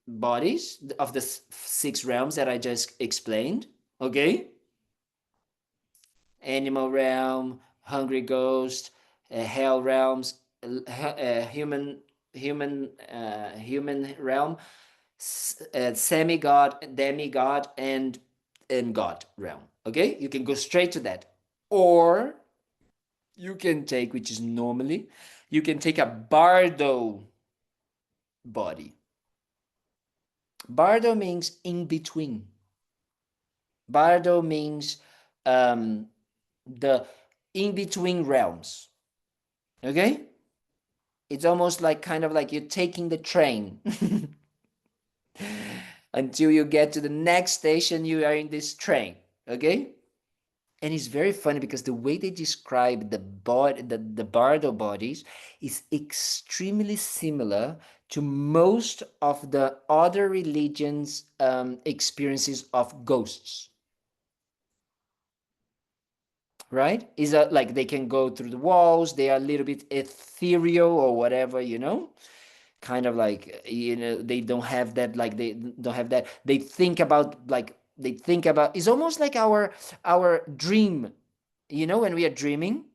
bodies of the 6 realms that I just explained, okay? Animal realm, hungry ghost, hell realms, human realm, semi-god, demigod, and god realm. Okay, you can go straight to that, or you can take, which is normally, you can take a bardo body. Bardo means in between. Bardo means the in between realms. Okay, it's almost like kind of like you're taking the train. Until you get to the next station, you are in this train, okay? And it's very funny because the way they describe the bardo bodies is extremely similar to most of the other religions' experiences of ghosts. Right? Is that like they can go through the walls, they are a little bit ethereal or whatever, kind of like, they don't have that, like they don't have that, they think about it's almost like our dream, when we are dreaming,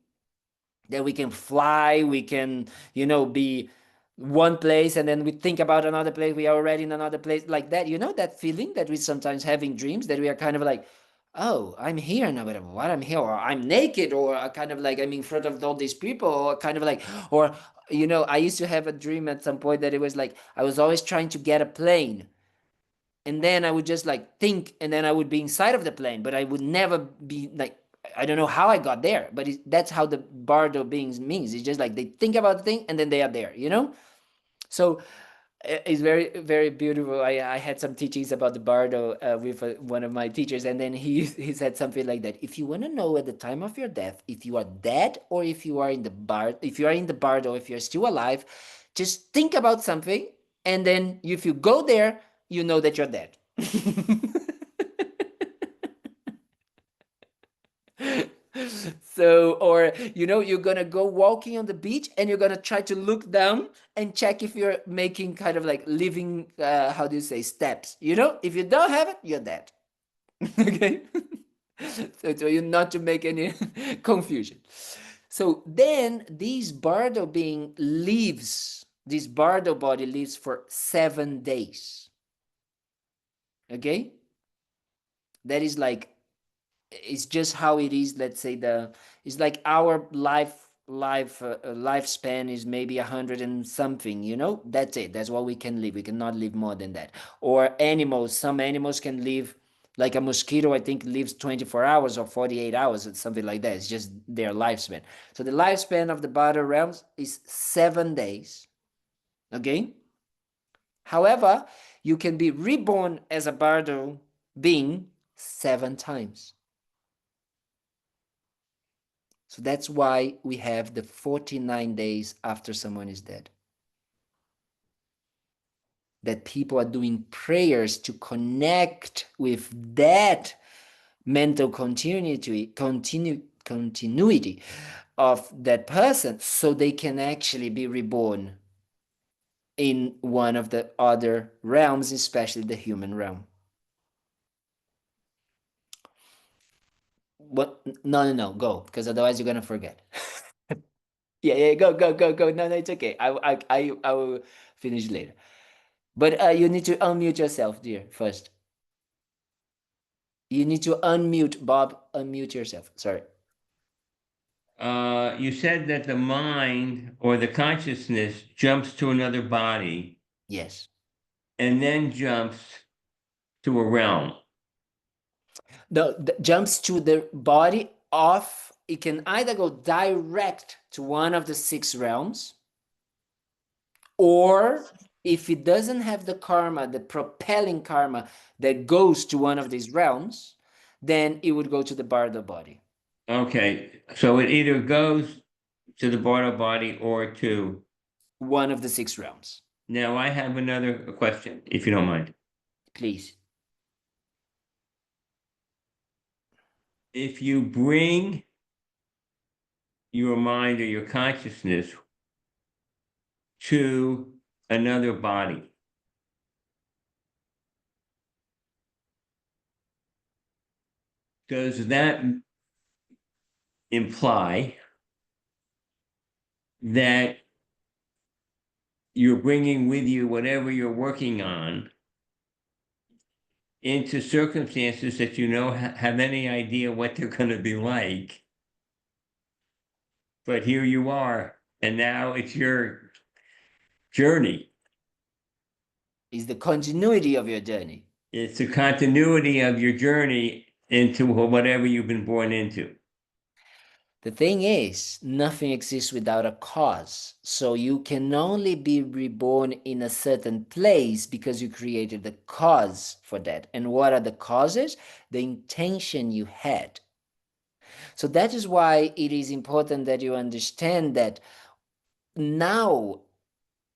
that we can fly, we can be one place, and then we think about another place, we are already in another place, like that, that feeling that we sometimes have in dreams, that we are kind of like, oh, I'm here now, but what, I'm here, or I'm naked, or kind of like I'm in front of all these people, or kind of like, or I used to have a dream at some point that it was like I was always trying to get a plane, and then I would just like think, and then I would be inside of the plane, but I would never be like, I don't know how I got there, but that's how the bardo beings means. It's just like they think about the thing and then they are there, So it's very, very beautiful. I had some teachings about the bardo with one of my teachers, and then he said something like that. If you want to know at the time of your death if you are dead or if you are in the bardo, if you're still alive, just think about something, and then if you go there, you know that you're dead. So, or you're gonna go walking on the beach and you're gonna try to look down and check if you're making kind of like living, how do you say, steps. If you don't have it, you're dead. Okay. So you not to make any confusion. So then this bardo being lives, this bardo body lives for 7 days. Okay. That is like, it's just how it is. Let's say it's like our lifespan is maybe 100 and something. That's it. That's what we can live. We cannot live more than that. Or animals, some animals can live, like a mosquito, I think, lives 24 hours or 48 hours or something like that. It's just their lifespan. So the lifespan of the bardo realms is 7 days. Okay. However, you can be reborn as a bardo being 7 times. So that's why we have the 49 days after someone is dead. That people are doing prayers to connect with that mental continuity of that person, so they can actually be reborn in one of the other realms, especially the human realm. What? No, go, because otherwise you're gonna forget. Yeah, go. No, it's okay. I will finish later. But you need to unmute yourself, dear, first. You need to unmute, Bob. Unmute yourself. Sorry. You said that the mind or the consciousness jumps to another body Yes. and then jumps to a realm. No, jumps to the body of, it can either go direct to one of the 6 realms, or if it doesn't have the karma, the propelling karma that goes to one of these realms, then it would go to the bardo body. Okay, so it either goes to the bardo body or to. One of the 6 realms. Now I have another question, if you don't mind. Please. If you bring your mind or your consciousness to another body, does that imply that you're bringing with you whatever you're working on into circumstances that have any idea what they're going to be like? But here you are, and now it's your journey. Is the continuity of your journey. It's the continuity of your journey into whatever you've been born into. The thing is, nothing exists without a cause. So you can only be reborn in a certain place because you created the cause for that. And what are the causes? The intention you had. So that is why it is important that you understand that now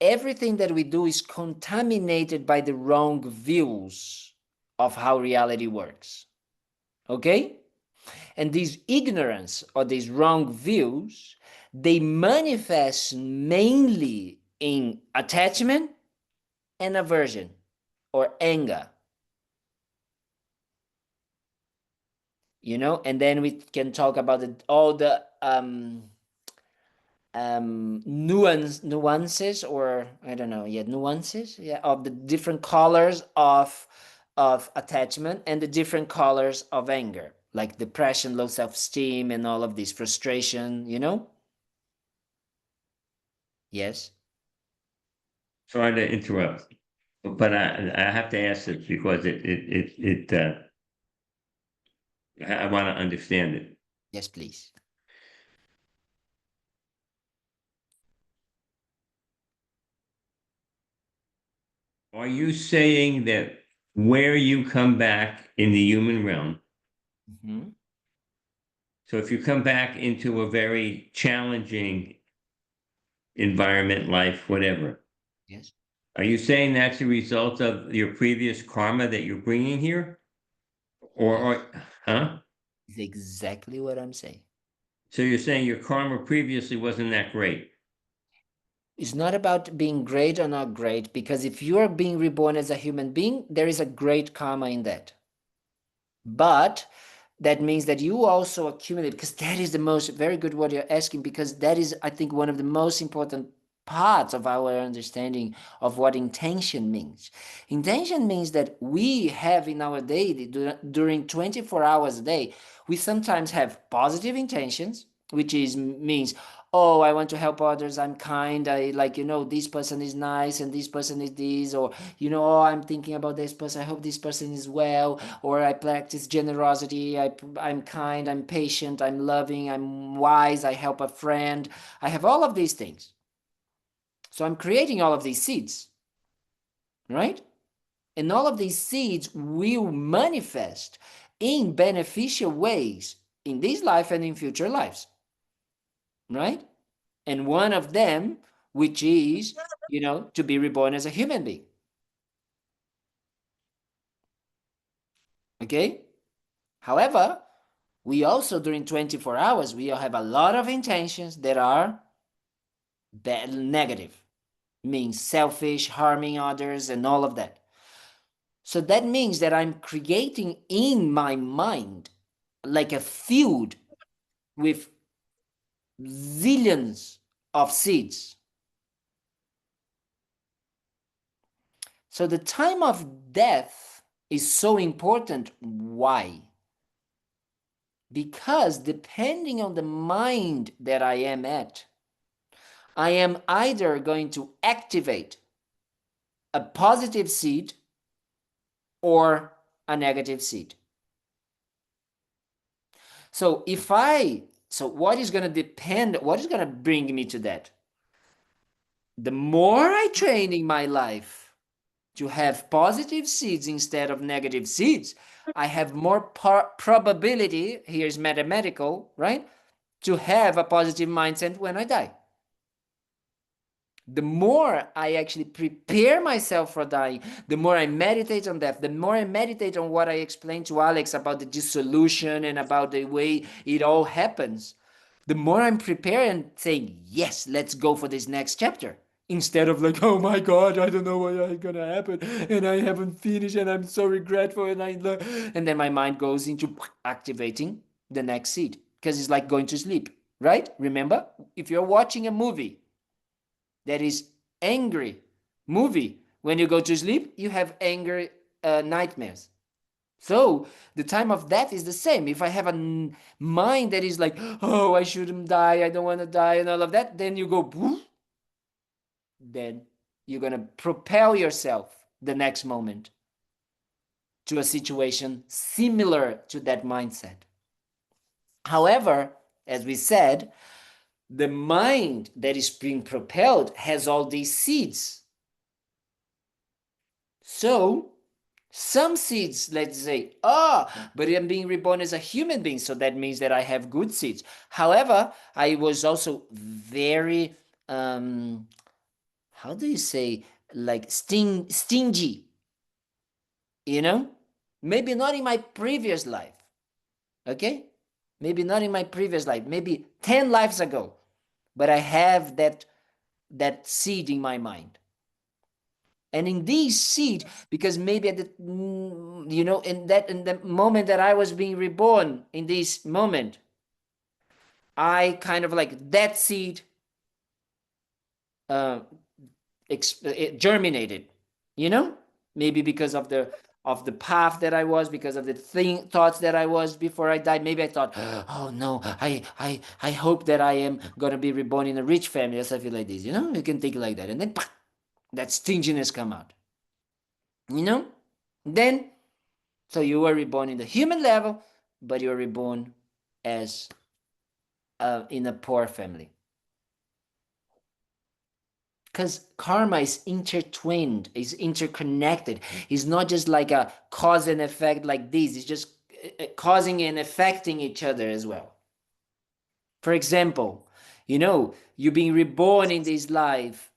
everything that we do is contaminated by the wrong views of how reality works. Okay? And this ignorance or these wrong views, they manifest mainly in attachment and aversion or anger. And then we can talk about all the nuances, or I don't know, nuances, of the different colors of attachment and the different colors of anger, like depression, low self-esteem, and all of this frustration. Yes. Sorry to interrupt, but I have to ask this because I want to understand it. Yes, please. Are you saying that where you come back in the human realm, Mm-hmm. so if you come back into a very challenging environment, life, whatever, Yes. are you saying that's a result of your previous karma that you're bringing here? Or Yes. huh? Is exactly what I'm saying. So you're saying your karma previously wasn't that great? It's not about being great or not great, because if you are being reborn as a human being, there is a great karma in that. But that means that you also accumulate, because that is the most, very good what you're asking, because that is, I think, one of the most important parts of our understanding of what intention means. Intention means that we have in our day, during 24 hours a day, we sometimes have positive intentions, which is means, oh, I want to help others, I'm kind, I like, this person is nice and this person is this, or, oh, I'm thinking about this person, I hope this person is well, or I practice generosity, I'm kind, I'm patient, I'm loving, I'm wise, I help a friend. I have all of these things. So I'm creating all of these seeds, right? And all of these seeds will manifest in beneficial ways in this life and in future lives, right? And one of them, which is, to be reborn as a human being. Okay? However, we also, during 24 hours, we have a lot of intentions that are bad, negative, means selfish, harming others, and all of that. So that means that I'm creating in my mind like a field with zillions of seeds. So the time of death is so important. Why? Because depending on the mind that I am at, I am either going to activate a positive seed or a negative seed. So what is going to depend, what is going to bring me to that? The more I train in my life to have positive seeds instead of negative seeds, I have more probability, here's mathematical, right? To have a positive mindset when I die. The more I actually prepare myself for dying, the more I meditate on death, the more I meditate on what I explained to Alex about the dissolution and about the way it all happens, the more I'm prepared and saying, yes, let's go for this next chapter. Instead of like, oh my God, I don't know what is gonna happen, and I haven't finished, and I'm so regretful, and then my mind goes into activating the next seed, because it's like going to sleep, right? Remember, if you're watching a movie that is angry movie, when you go to sleep, you have angry nightmares. So the time of death is the same. If I have a mind that is like, oh, I shouldn't die, I don't want to die, and all of that, then you go, whoosh, then you're going to propel yourself the next moment to a situation similar to that mindset. However, as we said, the mind that is being propelled has all these seeds. So some seeds, let's say, but I'm being reborn as a human being, so that means that I have good seeds. However, I was also very, how do you say, like stingy, Maybe not in my previous life, okay? Maybe not in my previous life, maybe 10 lives ago, but I have that seed in my mind. And in this seed, because maybe at the, in the moment that I was being reborn, in this moment, I kind of like that seed it germinated, maybe because of the path that I was, because of the thoughts that I was before I died. Maybe I thought, oh no, I hope that I am gonna be reborn in a rich family or something like this. You can think like that, and then that stinginess come out. Then, so you were reborn in the human level, but you were reborn as in a poor family. Because karma is intertwined, is interconnected. It's not just like a cause and effect like this. It's just causing and affecting each other as well. For example, you're being reborn in this life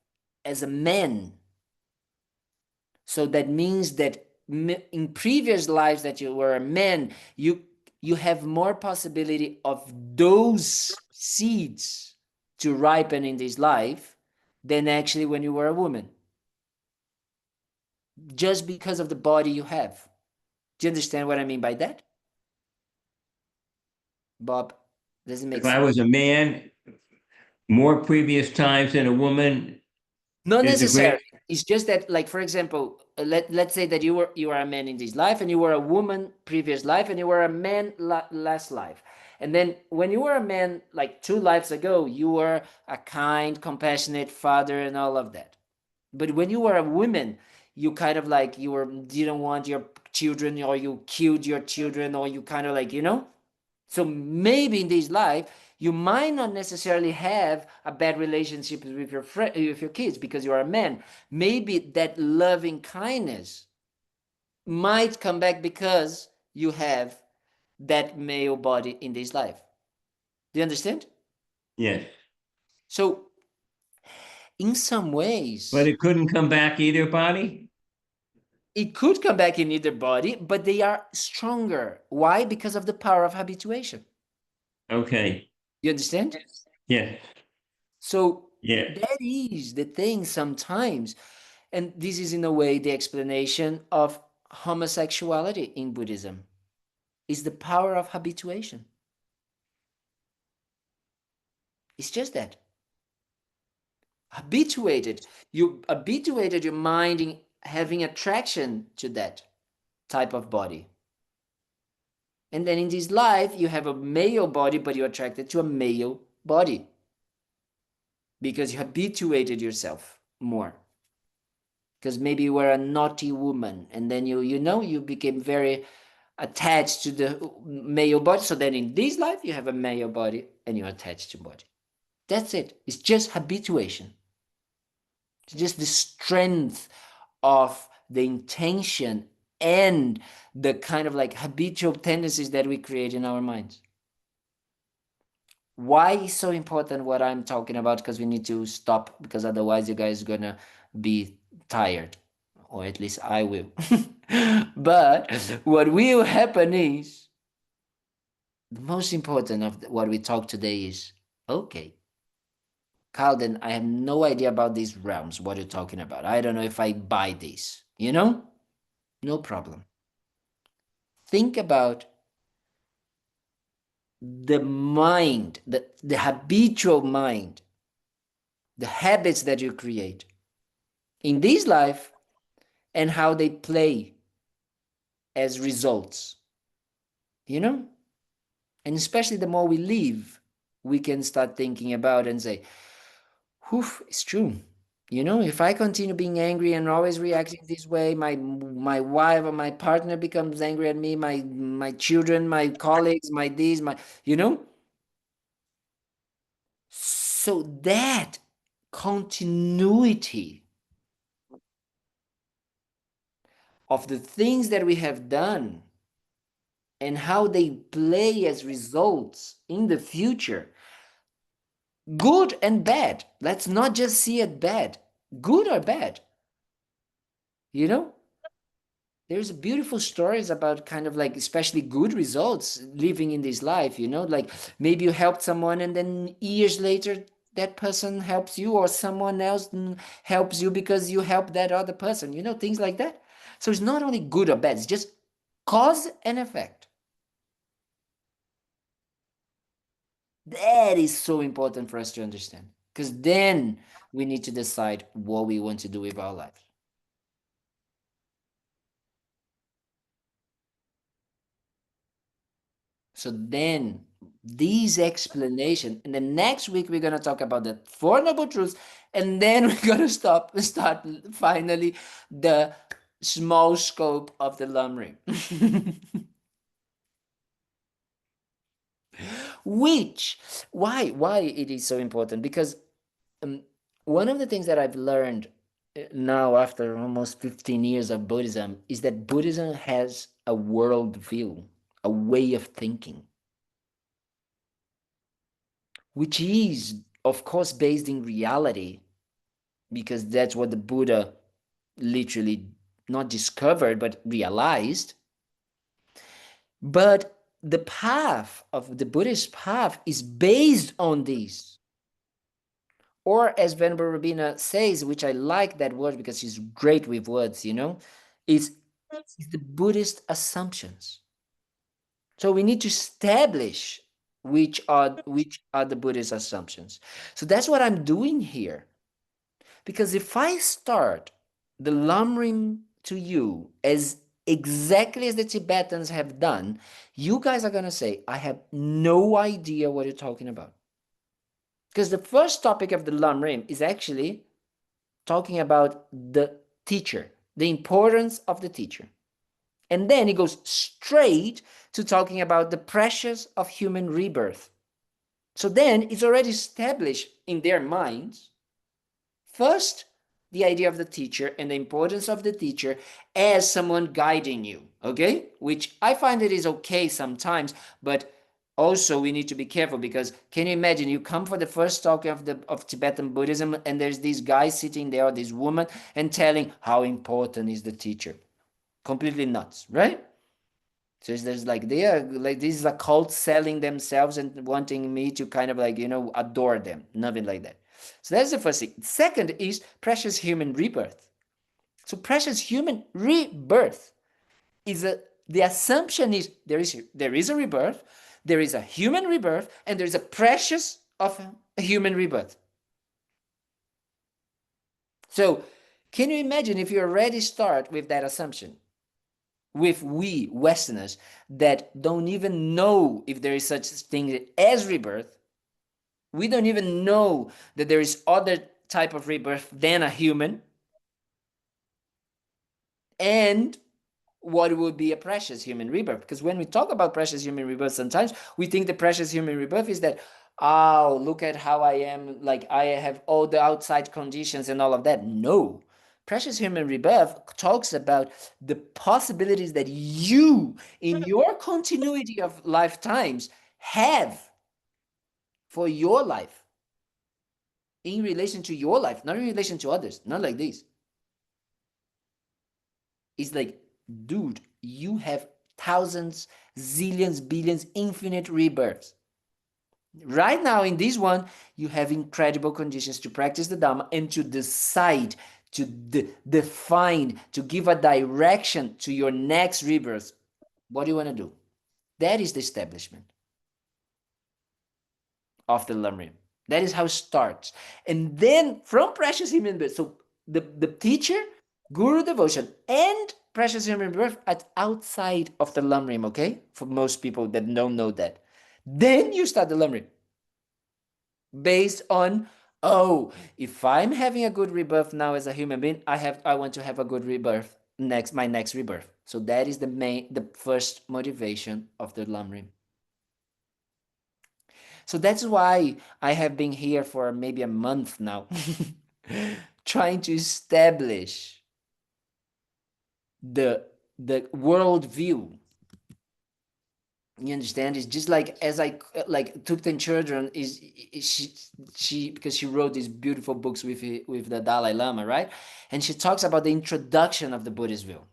as a man. So that means that in previous lives that you were a man, you you have more possibility of those seeds to ripen in this life than actually when you were a woman, just because of the body you have. Do you understand what I mean by that, Bob? Does it make If I sense? was a man, more previous times than a woman Not is a necessarily. great, It's just that, like, for example, let's say that you are a man in this life, and you were a woman previous life, and you were a man last life. And then when you were a man like 2 lives ago, you were a kind, compassionate father and all of that. But when you were a woman, you kind of like didn't want your children, or you killed your children, or you kind of like, So maybe in this life, you might not necessarily have a bad relationship with your with your kids because you are a man. Maybe that loving kindness might come back because you have that male body in this life. Do you understand? yes. So in some But ways, it couldn't come back either body? it could come back in either body, but they are stronger. Why? Because of the power of habituation. Okay. You understand? Yes. So Yes. that is the thing sometimes. And this is, in a way, the explanation of homosexuality in Buddhism, is the power of habituation. It's just that. You habituated your mind in having attraction to that type of body. And then in this life, you have a male body, but you're attracted to a male body because you habituated yourself more. Because maybe you were a naughty woman, and then you became very attached to the male body. So then in this life, you have a male body and you're attached to body. That's it. It's just habituation. It's just the strength of the intention and the kind of like habitual tendencies that we create in our minds. Why is so important what I'm talking about? Because we need to stop, because otherwise you guys are gonna be tired, or at least I will. But what will happen is, the most important of what we talk today is, okay, Kalden, I have no idea about these realms, what you're talking about. I don't know if I buy this, No problem. Think about the mind, the habitual mind, the habits that you create in this life and how they play as results, And especially the more we live, we can start thinking about and say, whew, it's true. If I continue being angry and always reacting this way, my wife or my partner becomes angry at me, my children, my colleagues, my this, you know. So that continuity of the things that we have done and how they play as results in the future, good and bad. Let's not just see it bad, good or bad. There's beautiful stories about kind of like especially good results living in this life, like maybe you helped someone and then years later that person helps you, or someone else helps you because you helped that other person, things like that. So it's not only good or bad, it's just cause and effect. That is so important for us to understand, because then we need to decide what we want to do with our life. So then these explanation, and then next week we're going to talk about the Four Noble Truths, and then we're going to start finally the small scope of the Lamrim. Why it is so important? Because one of the things that I've learned now after almost 15 years of Buddhism is that Buddhism has a worldview, a way of thinking, which is, of course, based in reality, because that's what the Buddha literally not discovered, but realized. But the path of the Buddhist path is based on these. Or as Venerable Rabina says, which I like that word because she's great with words, is the Buddhist assumptions. So we need to establish which are the Buddhist assumptions. So that's what I'm doing here. Because if I start the Lamrim to you as exactly as the Tibetans have done, you guys are going to say, I have no idea what you're talking about. Because the first topic of the Lamrim is actually talking about the teacher, the importance of the teacher. And then it goes straight to talking about the pressures of human rebirth. So then it's already established in their minds, first, the idea of the teacher and the importance of the teacher as someone guiding you, okay? Which I find it is okay sometimes, but also we need to be careful because can you imagine you come for the first talk of Tibetan Buddhism and there's this guy sitting there or this woman and telling how important is the teacher. Completely nuts, right? So there's like they are like this is a cult selling themselves and wanting me to kind of like adore them, nothing like that. So that's the first thing. Second is precious human rebirth. So precious human rebirth is the assumption is there is a rebirth, there is a human rebirth, and there is a precious of a human rebirth. So can you imagine if you already start with that assumption? With we Westerners that don't even know if there is such thing as rebirth, we don't even know that there is other type of rebirth than a human, and what would be a precious human rebirth. Because when we talk about precious human rebirth, sometimes we think the precious human rebirth is that, oh, look at how I am, like I have all the outside conditions and all of that. No. Precious human rebirth talks about the possibilities that you, in your continuity of lifetimes, have for your life, in relation to your life, not in relation to others, not like this. It's like, dude, you have thousands, zillions, billions, infinite rebirths. Right now, in this one, you have incredible conditions to practice the Dharma and to decide, to define, to give a direction to your next rebirth. What do you want to do? That is the establishment of the Lamrim. That is how it starts. And then from precious human birth, so the teacher, guru devotion, and precious human birth at outside of the Lamrim, okay? For most people that don't know that. Then you start the Lamrim. Based on, oh, if I'm having a good rebirth now as a human being, I want to have a good rebirth my next rebirth. So that is the first motivation of the Lamrim. So that's why I have been here for maybe a month now, trying to establish the worldview. You understand? It's just like as I like Thubten Children is she because she wrote these beautiful books with the Dalai Lama, right? And she talks about the introduction of the Buddhist view.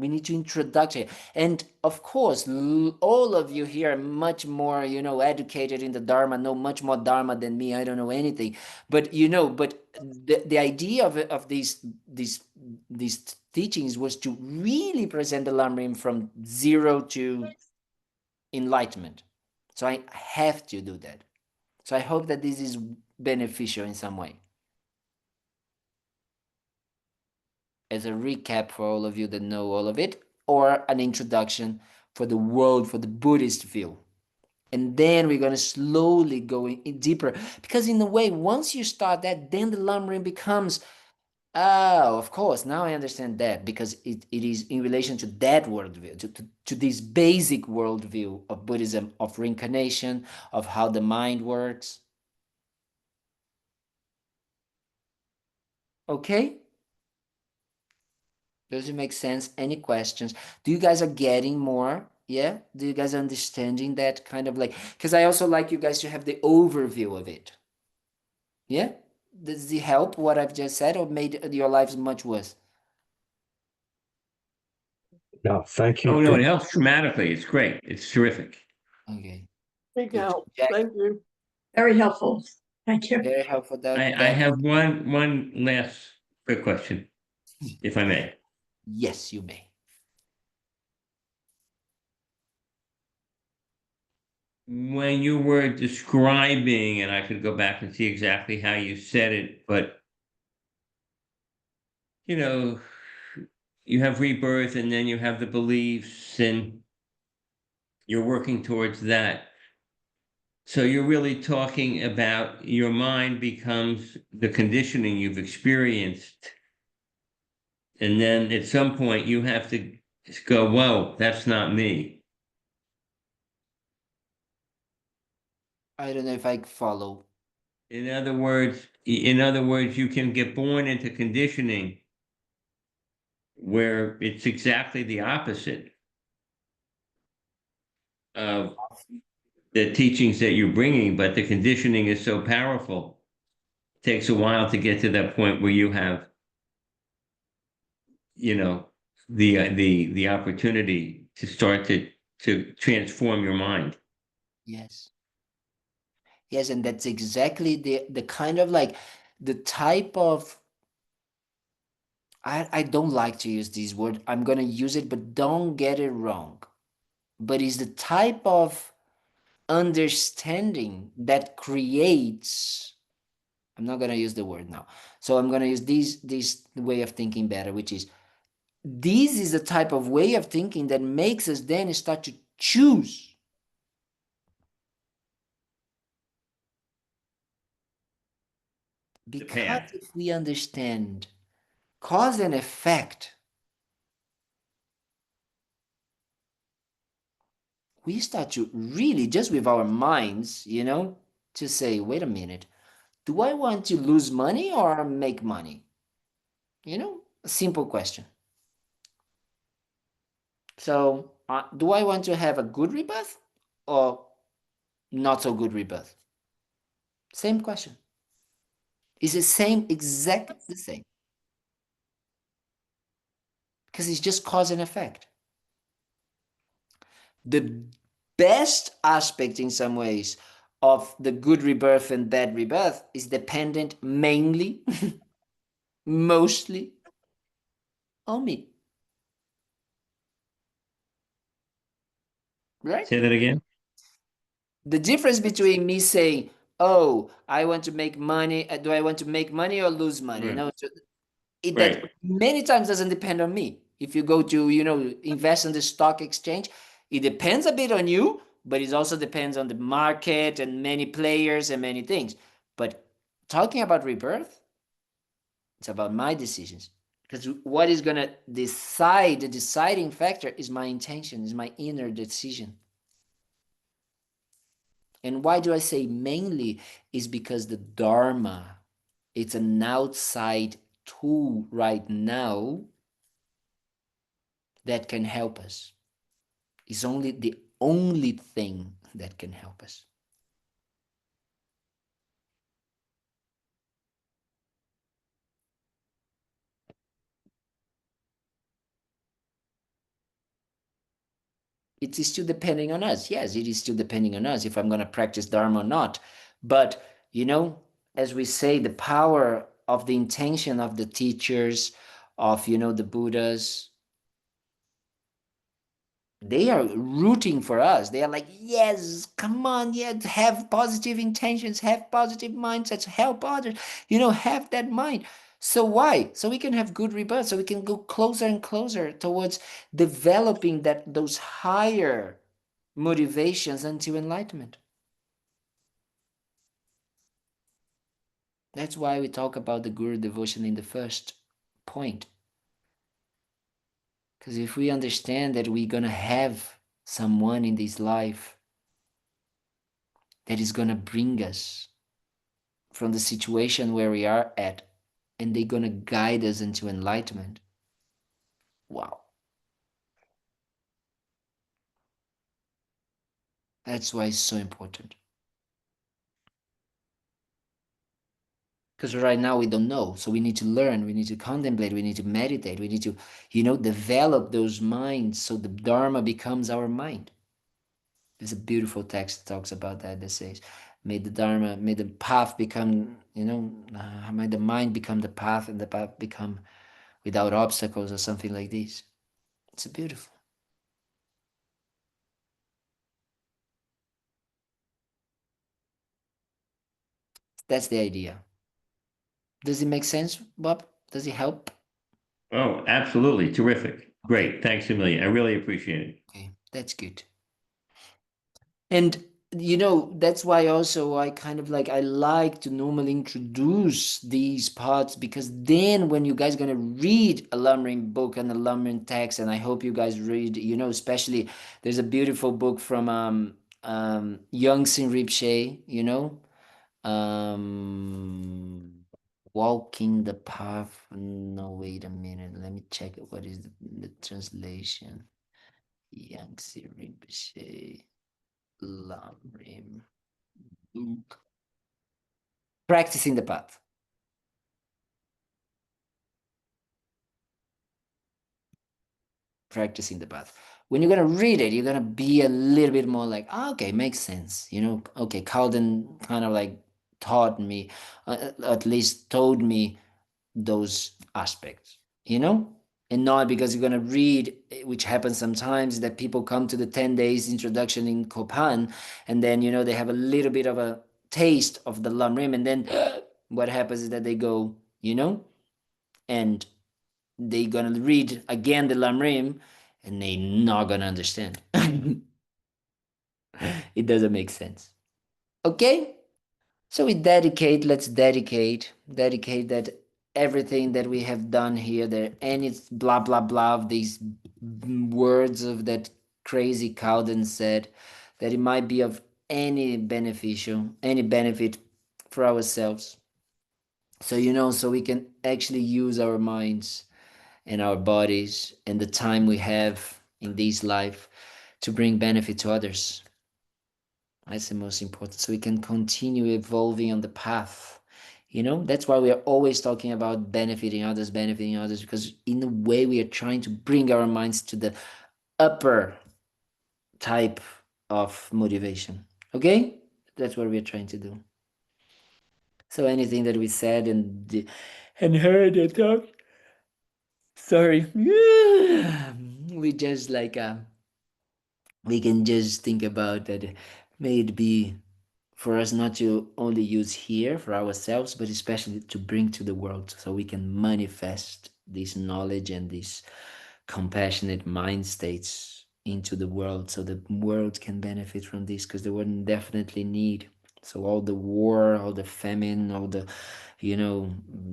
We need to introduction, and of course all of you here are much more educated in the Dharma, know much more Dharma than me. I don't know anything, but the idea of these teachings was to really present the Lamrim from zero to enlightenment. So I have to do that. So I hope that this is beneficial in some way. As a recap for all of you that know all of it, or an introduction for the world, for the Buddhist view. And then we're going to slowly go in deeper, because in a way, once you start that, then the Lamrim becomes, oh, of course, now I understand that, because it is in relation to that worldview, to this basic worldview of Buddhism, of reincarnation, of how the mind works. Okay? Does it make sense? Any questions? Do you guys are getting more? Yeah? Do you guys are understanding that kind of like, because I also like you guys to have the overview of it. Yeah? Does it help what I've just said or made your lives much worse? No, thank you. Oh, no, it helps dramatically. It's great. It's terrific. Okay. Thank Good. you. Jack, Thank you. Very helpful. Thank you. very helpful. I have one last quick question, if I may. Yes, you may. When you were describing, and I could go back and see exactly how you said it, but you know, you have rebirth and then you have the beliefs and you're working towards that. So you're really talking about your mind becomes the conditioning you've experienced. And then at some point you have to go, whoa, that's not me. I don't know if I follow. In other words, you can get born into conditioning where it's exactly the opposite of the teachings that you're bringing, but the conditioning is so powerful. It takes a while to get to that point where you have, you know, the opportunity to start to transform your mind. Yes. Yes, and that's exactly the kind of like the type of I don't like to use this word. I'm gonna use it, but don't get it wrong. But it's the type of understanding that creates. I'm not gonna use the word now. So I'm gonna use this way of thinking better, which is this is the type of way of thinking that makes us then start to choose. The Because path. if we understand cause and effect, we start to really, just with our minds, to say, wait a minute, do I want to lose money or make money? A simple question. So, do I want to have a good rebirth or not so good rebirth? Same question. It's the same, exactly the same. Because it's just cause and effect. The best aspect in some ways of the good rebirth and bad rebirth is dependent mainly, mostly on me. Right? Say that again. The difference between me saying, oh, I want to make money, do I want to make money or lose money? Right. That Right. many times doesn't depend on me. If you go to, invest in the stock exchange, it depends a bit on you, but it also depends on the market and many players and many things. But talking about rebirth, it's about my decisions. Because what is going to decide, the deciding factor is my intention, is my inner decision. And why do I say mainly? Is because the Dharma, it's an outside tool right now that can help us. It's only the only thing that can help us. It is still depending on us. Yes, it is still depending on us if I'm going to practice Dharma or not. But, as we say, the power of the intention of the teachers, of, the Buddhas, they are rooting for us. They are like, yes, come on, yeah, have positive intentions, have positive mindsets, help others, have that mind. So why? So we can have good rebirth, so we can go closer and closer towards developing those higher motivations until enlightenment. That's why we talk about the Guru devotion in the first point. Because if we understand that we're going to have someone in this life that is going to bring us from the situation where we are at, and they're going to guide us into enlightenment. Wow. That's why it's so important. Because right now we don't know. So we need to learn, we need to contemplate, we need to meditate, we need to, develop those minds so the Dharma becomes our mind. There's a beautiful text that talks about that says, may the path become, may the mind become the path and the path become without obstacles or something like this. It's beautiful. That's the idea. Does it make sense, Bob? Does it help? Oh, absolutely. Terrific. Great. Thanks a million. I really appreciate it. Okay, that's good. And that's why also I kind of I like to normally introduce these parts, because then when you guys gonna read a Lamrim book and a Lamrim text, and I hope you guys read, especially there's a beautiful book from Young Sin Rinpoche, um Walking the Path. No, wait a minute, let me check what is the translation. Young Sin Rinpoche Lamrim book. Practicing the Path. Practicing the Path. When you're gonna read it, you're gonna be a little bit more like, okay, makes sense. Okay, Kalden kind of taught me, at least told me those aspects, and not because you're going to read, which happens sometimes, that people come to the 10 days introduction in Kopan, and then they have a little bit of a taste of the Lamrim, and then what happens is that they go, and they going to read again the Lamrim, and they not going to understand. It doesn't make sense. Okay, so let's dedicate that everything that we have done here, that any blah blah blah of these words of that crazy Cowden said, that it might be of any benefit for ourselves. So so we can actually use our minds and our bodies and the time we have in this life to bring benefit to others. That's the most important. So we can continue evolving on the path. That's why we are always talking about benefiting others, because in a way we are trying to bring our minds to the upper type of motivation. Okay? That's what we are trying to do. So anything that we said and heard and talked, sorry, we just we can just think about that. May it be for us not to only use here for ourselves, but especially to bring to the world, so we can manifest this knowledge and these compassionate mind states into the world, so the world can benefit from this, because the world definitely need. So all the war, all the famine, all the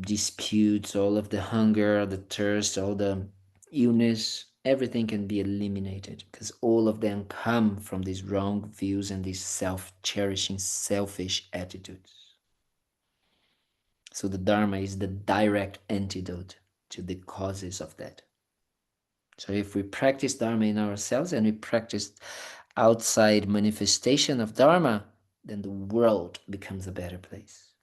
disputes, all of the hunger, the thirst, all the illness, everything can be eliminated, because all of them come from these wrong views and these self-cherishing, selfish attitudes. So the Dharma is the direct antidote to the causes of that. So if we practice Dharma in ourselves and we practice outside manifestation of Dharma, then the world becomes a better place.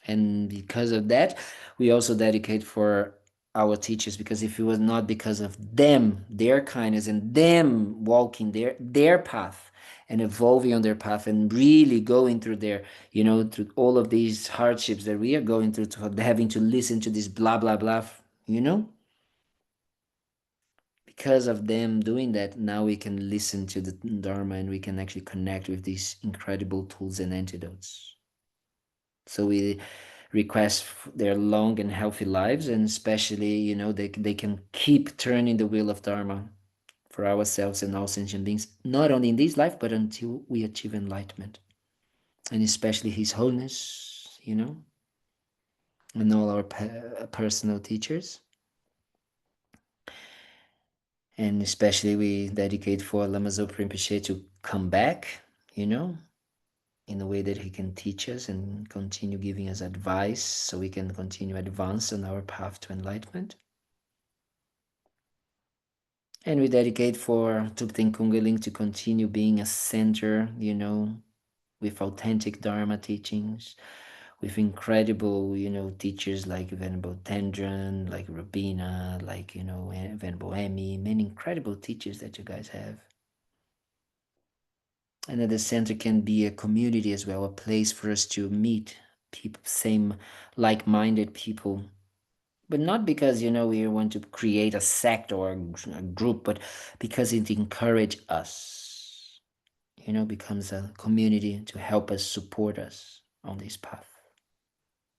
And because of that, we also dedicate for our teachers, because if it was not because of them, their kindness, and them walking their path and evolving on their path and really going through through all of these hardships that we are going through, to having to listen to this blah blah blah, because of them doing that, now we can listen to the Dharma and we can actually connect with these incredible tools and antidotes. So we request their long and healthy lives, and especially, they can keep turning the wheel of Dharma for ourselves and all sentient beings, not only in this life, but until we achieve enlightenment. And especially His Holiness, and all our personal teachers. And especially we dedicate for Lama Zopa Rinpoche to come back, in a way that he can teach us and continue giving us advice, so we can continue advance on our path to enlightenment. And we dedicate for Thubten Kunga Ling to continue being a center, with authentic Dharma teachings, with incredible, teachers like Venerable Tendron, like Rabina, like, Venerable Emmy, many incredible teachers that you guys have. And that the center can be a community as well, a place for us to meet people, same like-minded people. But not because, we want to create a sect or a group, but because it encourages us, becomes a community to help us, support us on this path.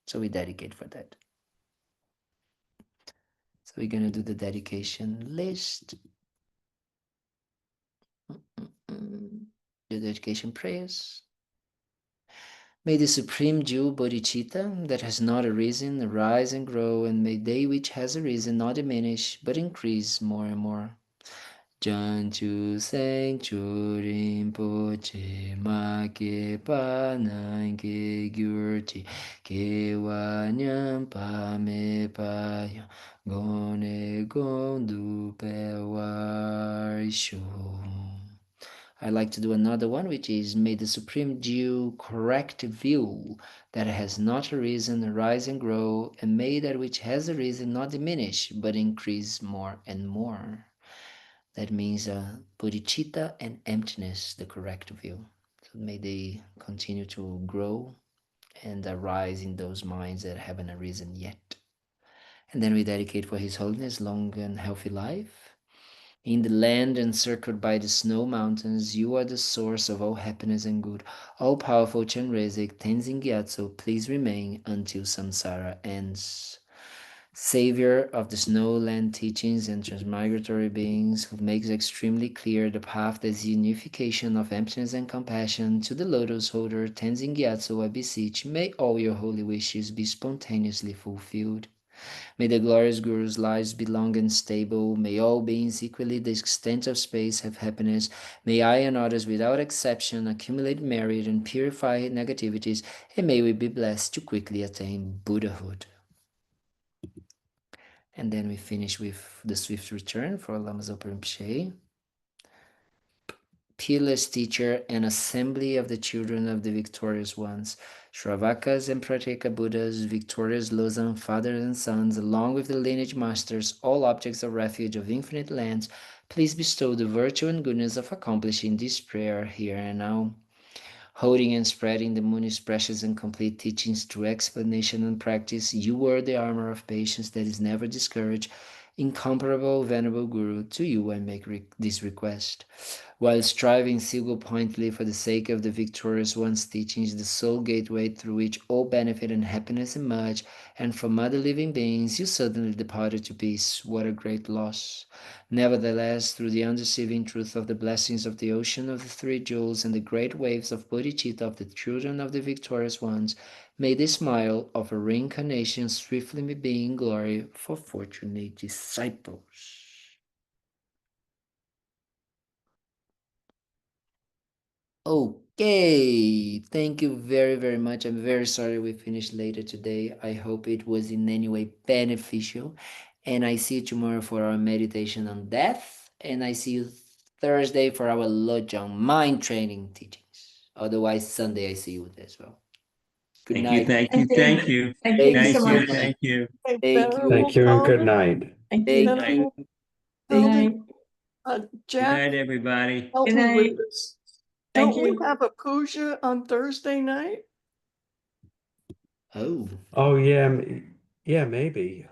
So we dedicate for that. So we're going to do the dedication list. The dedication prayers. May the supreme jewel bodhicitta that has not arisen arise and grow, and may they which has arisen not diminish but increase more and more. Janchu Seng Churin Poche Ma Ke Pa Nan Ke Gyurti Ke Wa Nyam Pa Me Pa Yang Gone Gondu Pe War Shu. I'd like to do another one, which is, may the Supreme Dew correct view that has not arisen arise and grow, and may that which has arisen not diminish, but increase more and more. That means bodhicitta and emptiness, the correct view. So may they continue to grow and arise in those minds that haven't arisen yet. And then we dedicate for His Holiness long and healthy life. In the land encircled by the snow mountains, you are the source of all happiness and good. All-powerful Chenrezig Tenzin Gyatso, please remain until samsara ends. Savior of the snowland teachings and transmigratory beings, who makes extremely clear the path that is unification of emptiness and compassion, to the lotus holder Tenzin Gyatso, I beseech, may all your holy wishes be spontaneously fulfilled. May the glorious Guru's lives be long and stable. May all beings equally the extent of space have happiness. May I and others without exception accumulate merit and purify negativities, and may we be blessed to quickly attain Buddhahood. And then we finish with the swift return for Lama Zopa Rinpoche. Peerless teacher and assembly of the children of the victorious ones, Shravakas and Pratyeka Buddhas, victorious Losang fathers and sons, along with the lineage masters, all objects of refuge of infinite lands, please bestow the virtue and goodness of accomplishing this prayer here and now. Holding and spreading the Muni's precious and complete teachings through explanation and practice, you wear the armor of patience that is never discouraged. Incomparable Venerable Guru, to you I make this request. While striving single-pointedly for the sake of the victorious one's teachings, the sole gateway through which all benefit and happiness emerge, and from other living beings, you suddenly departed to peace. What a great loss! Nevertheless, through the undeceiving truth of the blessings of the ocean of the three jewels and the great waves of bodhicitta of the children of the victorious ones, may the smile of a reincarnation swiftly be in glory for fortunate disciples. Okay, thank you very, very much. I'm very sorry we finished later today. I hope it was in any way beneficial. And I see you tomorrow for our meditation on death. And I see you Thursday for our Lojong mind training teachings. Otherwise, Sunday I see you as well. Good Thank you, night. thank you, thank you. Thank you so Thank you, much. thank you. Thank you. Thank you and good night. Thank Thank you. you. Good Thank night. Good Jack, night, everybody. help Good me night. with this. Thank Don't we you. have a puja on Thursday night? Oh. Oh, yeah, yeah, maybe.